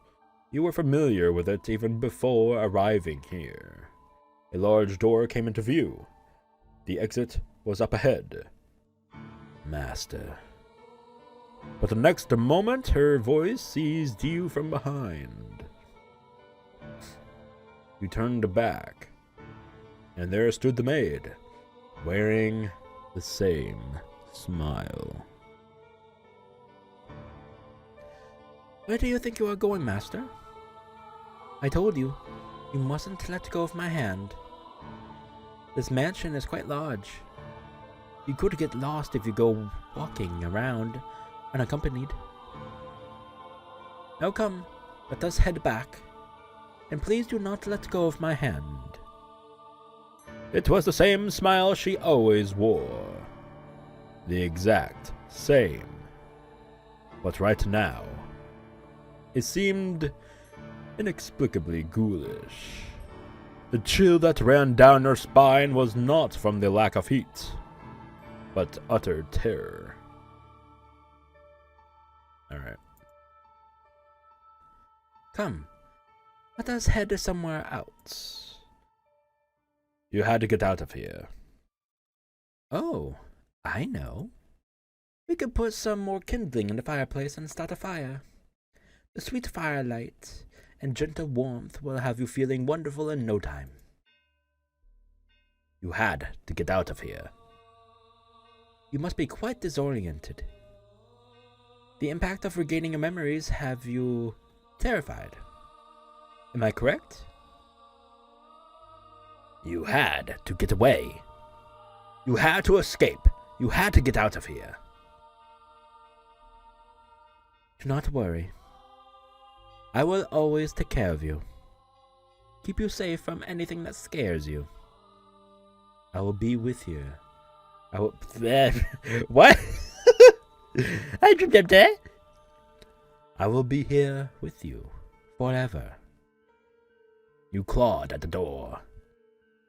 you were familiar with it even before arriving here. A large door came into view. The exit was up ahead. Master. But the next moment, her voice seized you from behind. You turned back, and there stood the maid, wearing the same smile. Where do you think you are going, master? I told you, you mustn't let go of my hand. This mansion is quite large. You could get lost if you go walking around unaccompanied. Now come, let us head back, and please do not let go of my hand. It was the same smile she always wore. The exact same. But right now, it seemed inexplicably ghoulish. The chill that ran down her spine was not from the lack of heat, but utter terror. Alright. Come, let us head somewhere else. You had to get out of here. Oh, I know. We could put some more kindling in the fireplace and start a fire. The sweet firelight and gentle warmth will have you feeling wonderful in no time. You had to get out of here. You must be quite disoriented. The impact of regaining your memories have you terrified. Am I correct? You had to get away. You had to escape. You had to get out of here. Do not worry. I will always take care of you. Keep you safe from anything that scares you. I will be with you. I will... What? I will be here with you forever. You clawed at the door.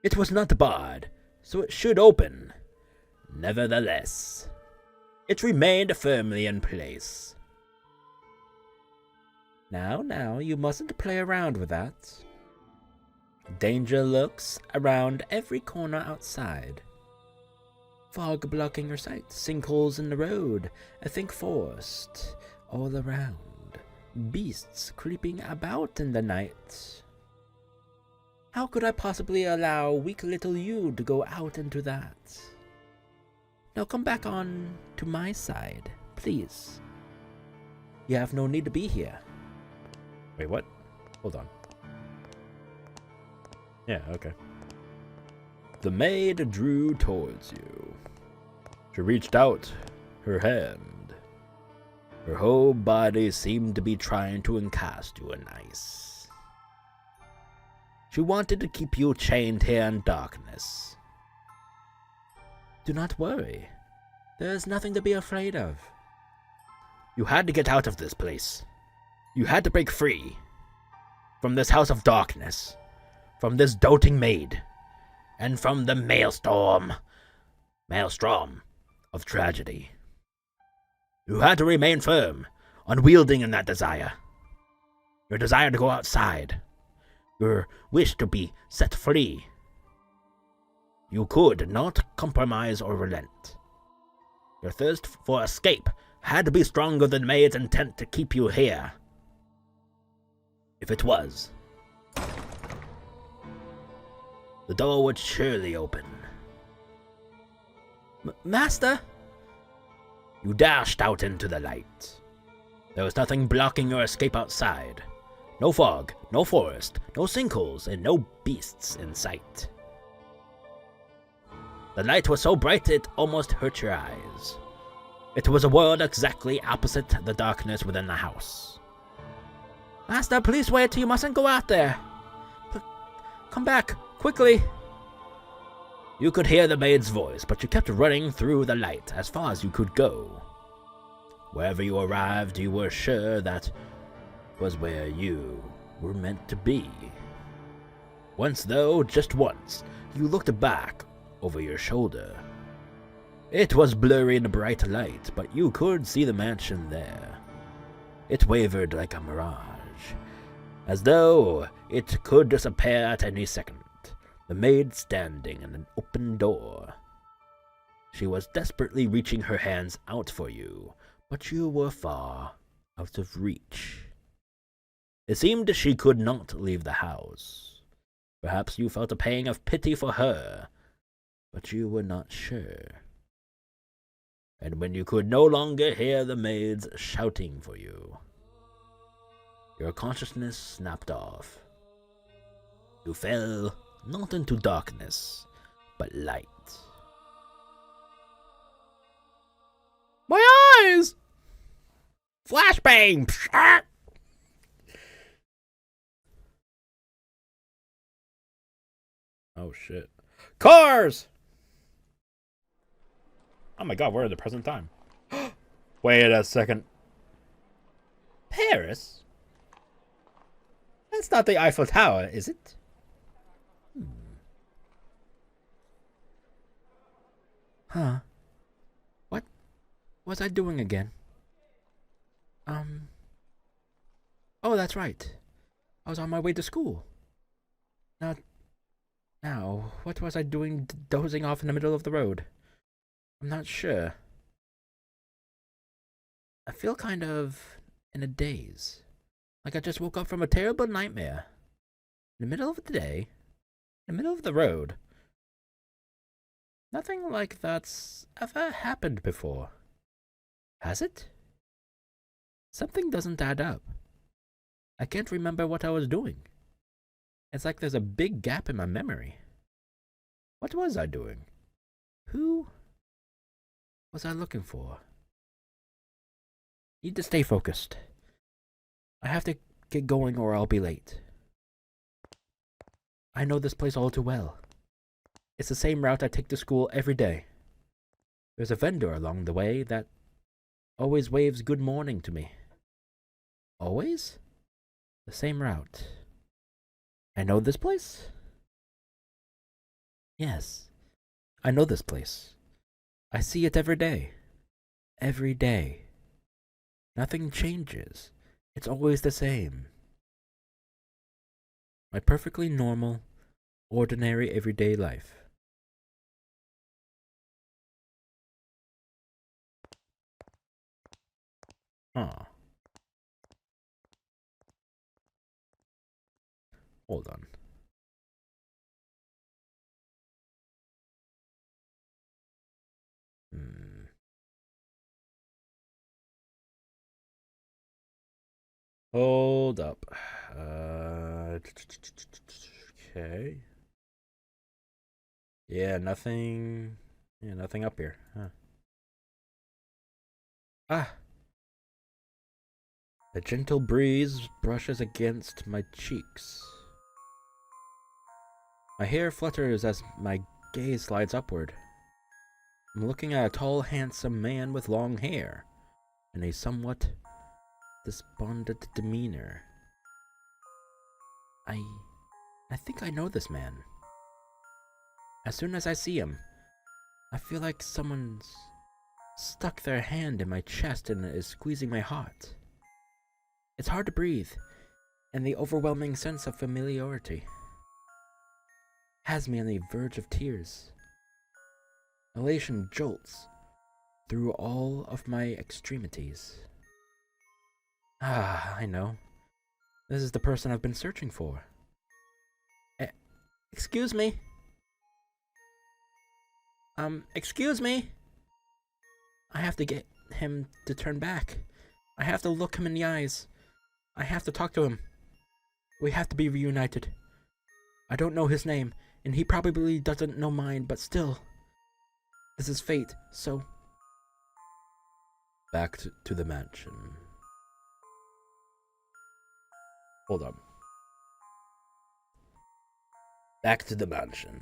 It was not barred, so it should open. Nevertheless, it remained firmly in place. Now, you mustn't play around with that. Danger lurks around every corner outside. Fog blocking your sight, sinkholes in the road, a thick forest all around, beasts creeping about in the night. How could I possibly allow weak little you to go out into that? Now come back on to my side, please. You have no need to be here. Wait, what? Hold on. Yeah, okay. The maid drew towards you. She reached out her hand. Her whole body seemed to be trying to encast you in ice. She wanted to keep you chained here in darkness. Do not worry. There is nothing to be afraid of. You had to get out of this place. You had to break free from this house of darkness, from this doting maid, and from the maelstrom of tragedy. You had to remain firm, unwielding in that desire. Your desire to go outside. Your wish to be set free. You could not compromise or relent. Your thirst for escape had to be stronger than May's intent to keep you here. If it was, the door would surely open. Master! You dashed out into the light. There was nothing blocking your escape outside. No fog, no forest, no sinkholes, and no beasts in sight. The light was so bright it almost hurt your eyes. It was a world exactly opposite the darkness within the house. Master, please wait. You mustn't go out there. Come back, quickly. You could hear the maid's voice, but you kept running through the light as far as you could go. Wherever you arrived, you were sure that was where you were meant to be. Once, though, just once, you looked back over your shoulder. It was blurry in the bright light, but you could see the mansion there. It wavered like a mirage, as though it could disappear at any second, the maid standing in an open door. She was desperately reaching her hands out for you, but you were far out of reach. It seemed she could not leave the house. Perhaps you felt a pang of pity for her, but you were not sure. And when you could no longer hear the maids shouting for you, your consciousness snapped off, You fell not into darkness, but light. My eyes! Flashbang! Oh shit. Cars! Oh my god, we're in the present time. Wait a second. Paris? That's not the Eiffel Tower, is it? Huh? What was I doing again? Oh, that's right. I was on my way to school. Now, what was I doing dozing off in the middle of the road? I'm not sure. I feel kind of in a daze. Like I just woke up from a terrible nightmare. In the middle of the day. In the middle of the road. Nothing like that's ever happened before. Has it? Something doesn't add up. I can't remember what I was doing. It's like there's a big gap in my memory. What was I doing? Who was I looking for? Need to stay focused. I have to get going or I'll be late. I know this place all too well. It's the same route I take to school every day. There's a vendor along the way that always waves good morning to me. Always? The same route. I know this place? Yes, I know this place. I see it every day. Every day. Nothing changes. It's always the same. My perfectly normal, ordinary, everyday life. Huh. Hold on. Hold up. Okay. Yeah, nothing. Yeah, nothing up here. Huh. Ah. A gentle breeze brushes against my cheeks. My hair flutters as my gaze slides upward. I'm looking at a tall, handsome man with long hair and a somewhat despondent demeanor. I think I know this man. As soon as I see him, I feel like someone's stuck their hand in my chest and is squeezing my heart. It's hard to breathe, and the overwhelming sense of familiarity has me on the verge of tears. Elation jolts through all of my extremities. Ah, I know. This is the person I've been searching for. Excuse me? Excuse me? I have to get him to turn back. I have to look him in the eyes. I have to talk to him. We have to be reunited. I don't know his name, and he probably doesn't know mine, but still. This is fate, so... Back to the mansion. Hold on. Back to the mansion.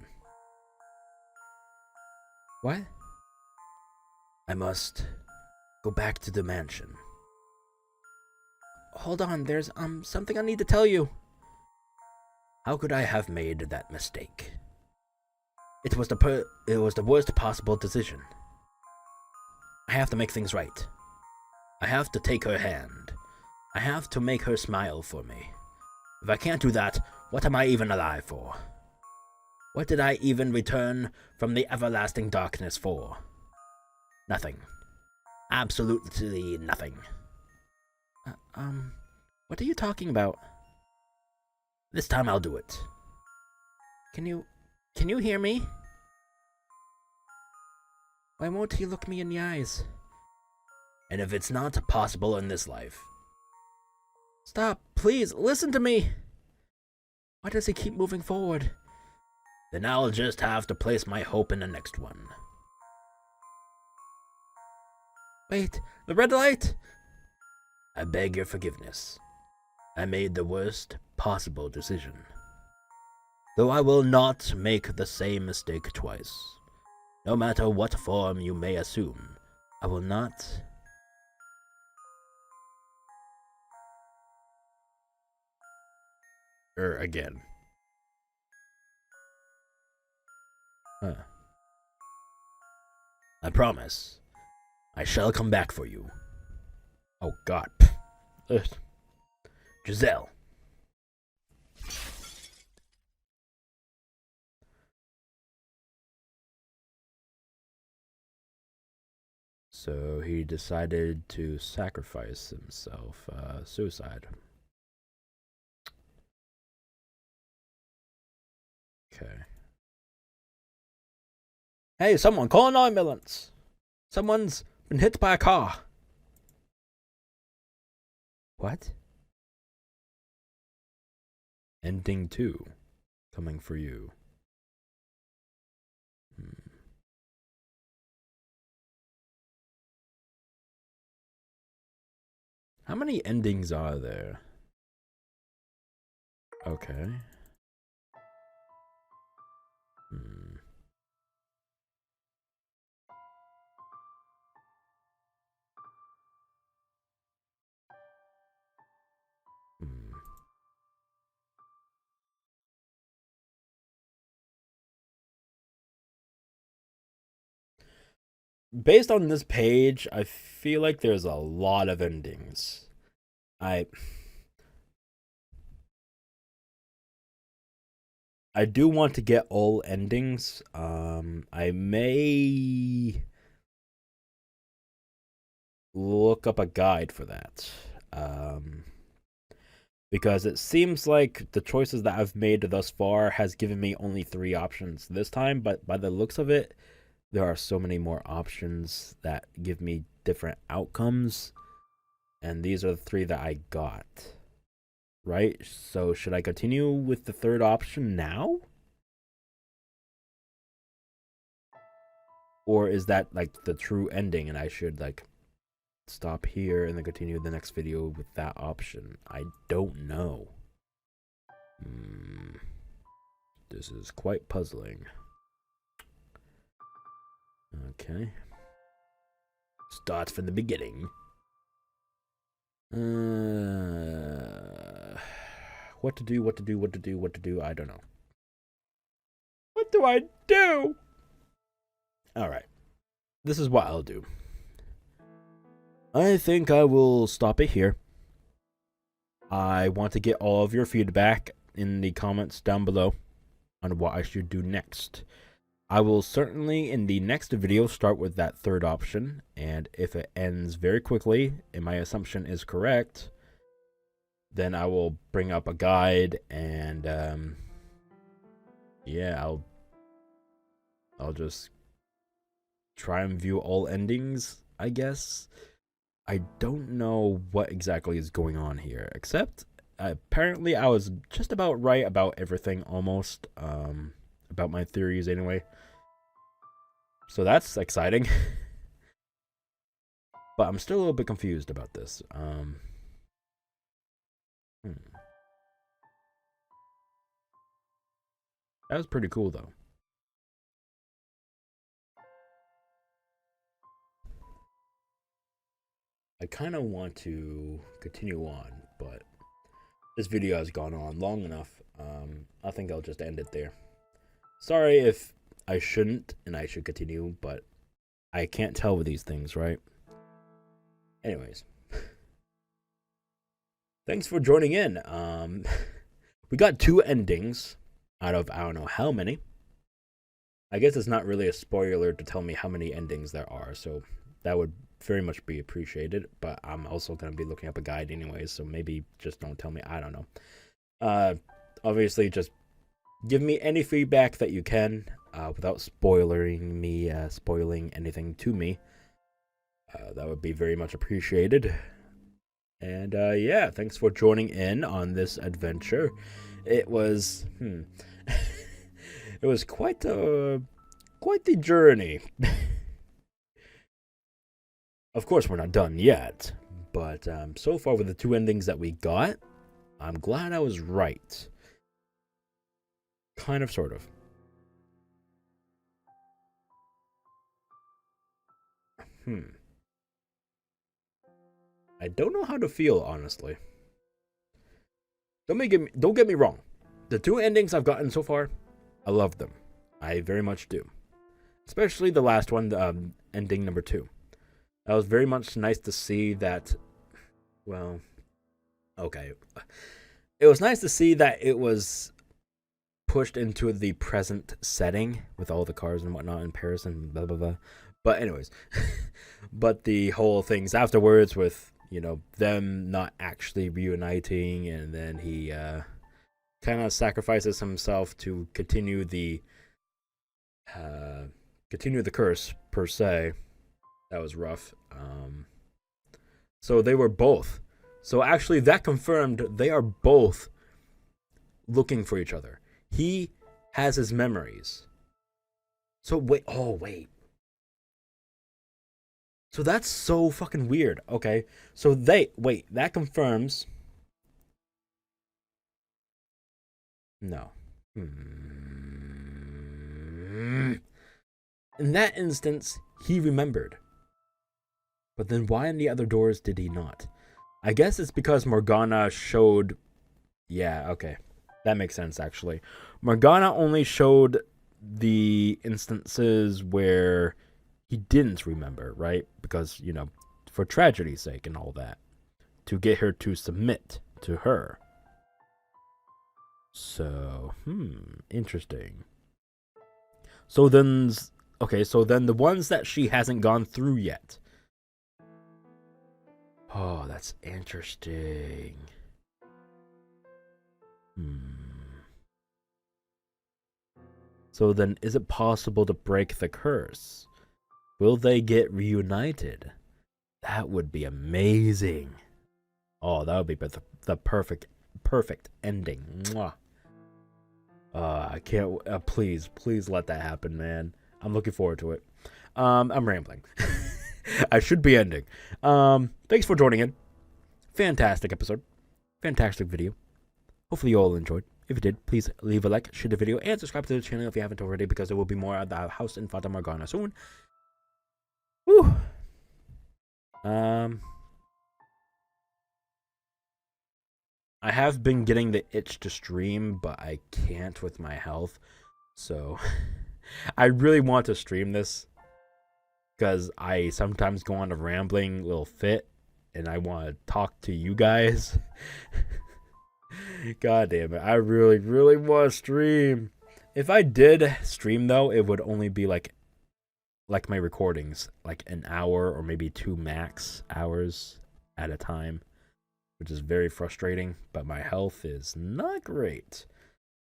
What? I must go back to the mansion. Hold on, there's something I need to tell you. How could I have made that mistake? It was the worst possible decision. I have to make things right. I have to take her hand. I have to make her smile for me. If I can't do that, what am I even alive for? What did I even return from the everlasting darkness for? Nothing. Absolutely nothing. What are you talking about? This time I'll do it. Can you hear me? Why won't he look me in the eyes? And if it's not possible in this life... Stop, please, listen to me! Why does he keep moving forward? Then I'll just have to place my hope in the next one. Wait, the red light? I beg your forgiveness. I made the worst possible decision. Though I will not make the same mistake twice. No matter what form you may assume, I will not... Again. Huh. I promise. I shall come back for you. Oh, God. Giselle. So he decided to sacrifice himself. Suicide. Okay. Hey, someone call an ambulance! Someone's been hit by a car. What? Ending 2. Coming for you. How many endings are there? Okay. Based on this page, I feel like there's a lot of endings. I do want to get all endings. I may look up a guide for that. Because it seems like the choices that I've made thus far has given me only 3 options this time, but by the looks of it, there are so many more options that give me different outcomes, and these are the 3 that I got. Right? So should I continue with the 3rd option now? Or is that like the true ending and I should like stop here and then continue the next video with that option? I don't know. This is quite puzzling. Okay. Start from the beginning. What to do, I don't know. What do I do? Alright. This is what I'll do. I think I will stop it here. I want to get all of your feedback in the comments down below on what I should do next. I will certainly in the next video start with that 3rd option, and if it ends very quickly and my assumption is correct, then I will bring up a guide and yeah, I'll just try and view all endings, I guess. I don't know what exactly is going on here, except apparently I was just about right about everything almost, about my theories anyway. So that's exciting. But I'm still a little bit confused about this. That was pretty cool though. I kind of want to continue on, but this video has gone on long enough. I think I'll just end it there. Sorry if I shouldn't and I should continue, but I can't tell with these things, right? Anyways. Thanks for joining in. We got 2 endings out of I don't know how many. I guess it's not really a spoiler to tell me how many endings there are, so that would very much be appreciated, but I'm also going to be looking up a guide anyways, so maybe just don't tell me. I don't know. Obviously, just give me any feedback that you can without spoiling anything to me. That would be very much appreciated. And yeah, thanks for joining in on this adventure. It was it was quite the journey. Of course, we're not done yet, but so far with the 2 endings that we got, I'm glad I was right. Kind of, sort of. I don't know how to feel, honestly. Don't get me wrong. The 2 endings I've gotten so far, I love them. I very much do. Especially the last one, ending number 2. That was very much nice to see that. Well, okay. It was nice to see that it was pushed into the present setting with all the cars and whatnot in Paris and blah blah blah. But anyways, but the whole things afterwards with, you know, them not actually reuniting, and then he kind of sacrifices himself to continue the curse per se. That was rough. So they were both. So actually, that confirmed they are both looking for each other. He has his memories. So wait. Oh wait. So that's so fucking weird. Okay. So that confirms. No. In that instance, he remembered. But then why in the other doors did he not? I guess it's because Morgana showed. Yeah, okay. That makes sense, actually. Morgana only showed the instances where he didn't remember, right? Because, you know, for tragedy's sake and all that. To get her to submit to her. So, interesting. So then, okay, so then the ones that she hasn't gone through yet. Oh, that's interesting. So then, is it possible to break the curse? Will they get reunited? That would be amazing. Oh, that would be the perfect ending. Mwah. I can't. Please let that happen, man. I'm looking forward to it. I'm rambling. I should be ending. Thanks for joining in. Fantastic episode. Fantastic video. Hopefully you all enjoyed. If you did, please leave a like, share the video, and subscribe to the channel if you haven't already, because there will be more at the house in Fata Morgana soon. Whew. I have been getting the itch to stream, but I can't with my health. So I really want to stream this because I sometimes go on a rambling little fit and I want to talk to you guys. God damn it. I really, really want to stream. If I did stream, though, it would only be like my recordings, like an hour or maybe 2 max hours at a time, which is very frustrating, but my health is not great.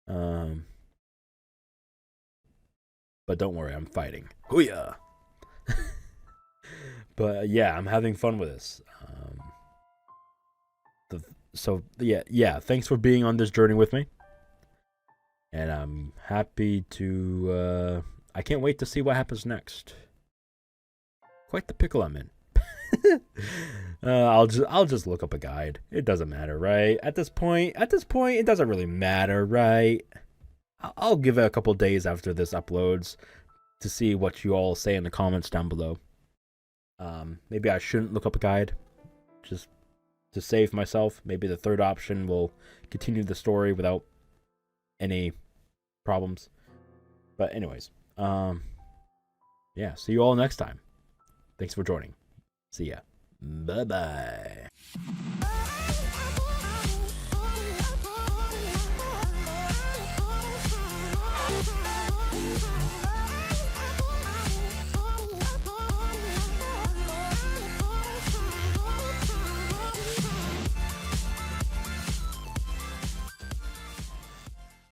But don't worry, I'm fighting. Hoo-yah! But yeah, I'm having fun with this. Thanks for being on this journey with me. And I'm happy to, I can't wait to see what happens next. Quite the pickle I'm in. I'll just look up a guide. It doesn't matter, right? At this point, it doesn't really matter, right? I'll give it a couple days after this uploads to see what you all say in the comments down below. Maybe I shouldn't look up a guide, just to save myself. Maybe the third option will continue the story without any problems. But anyways, see you all next time. Thanks for joining. See ya. Bye-bye.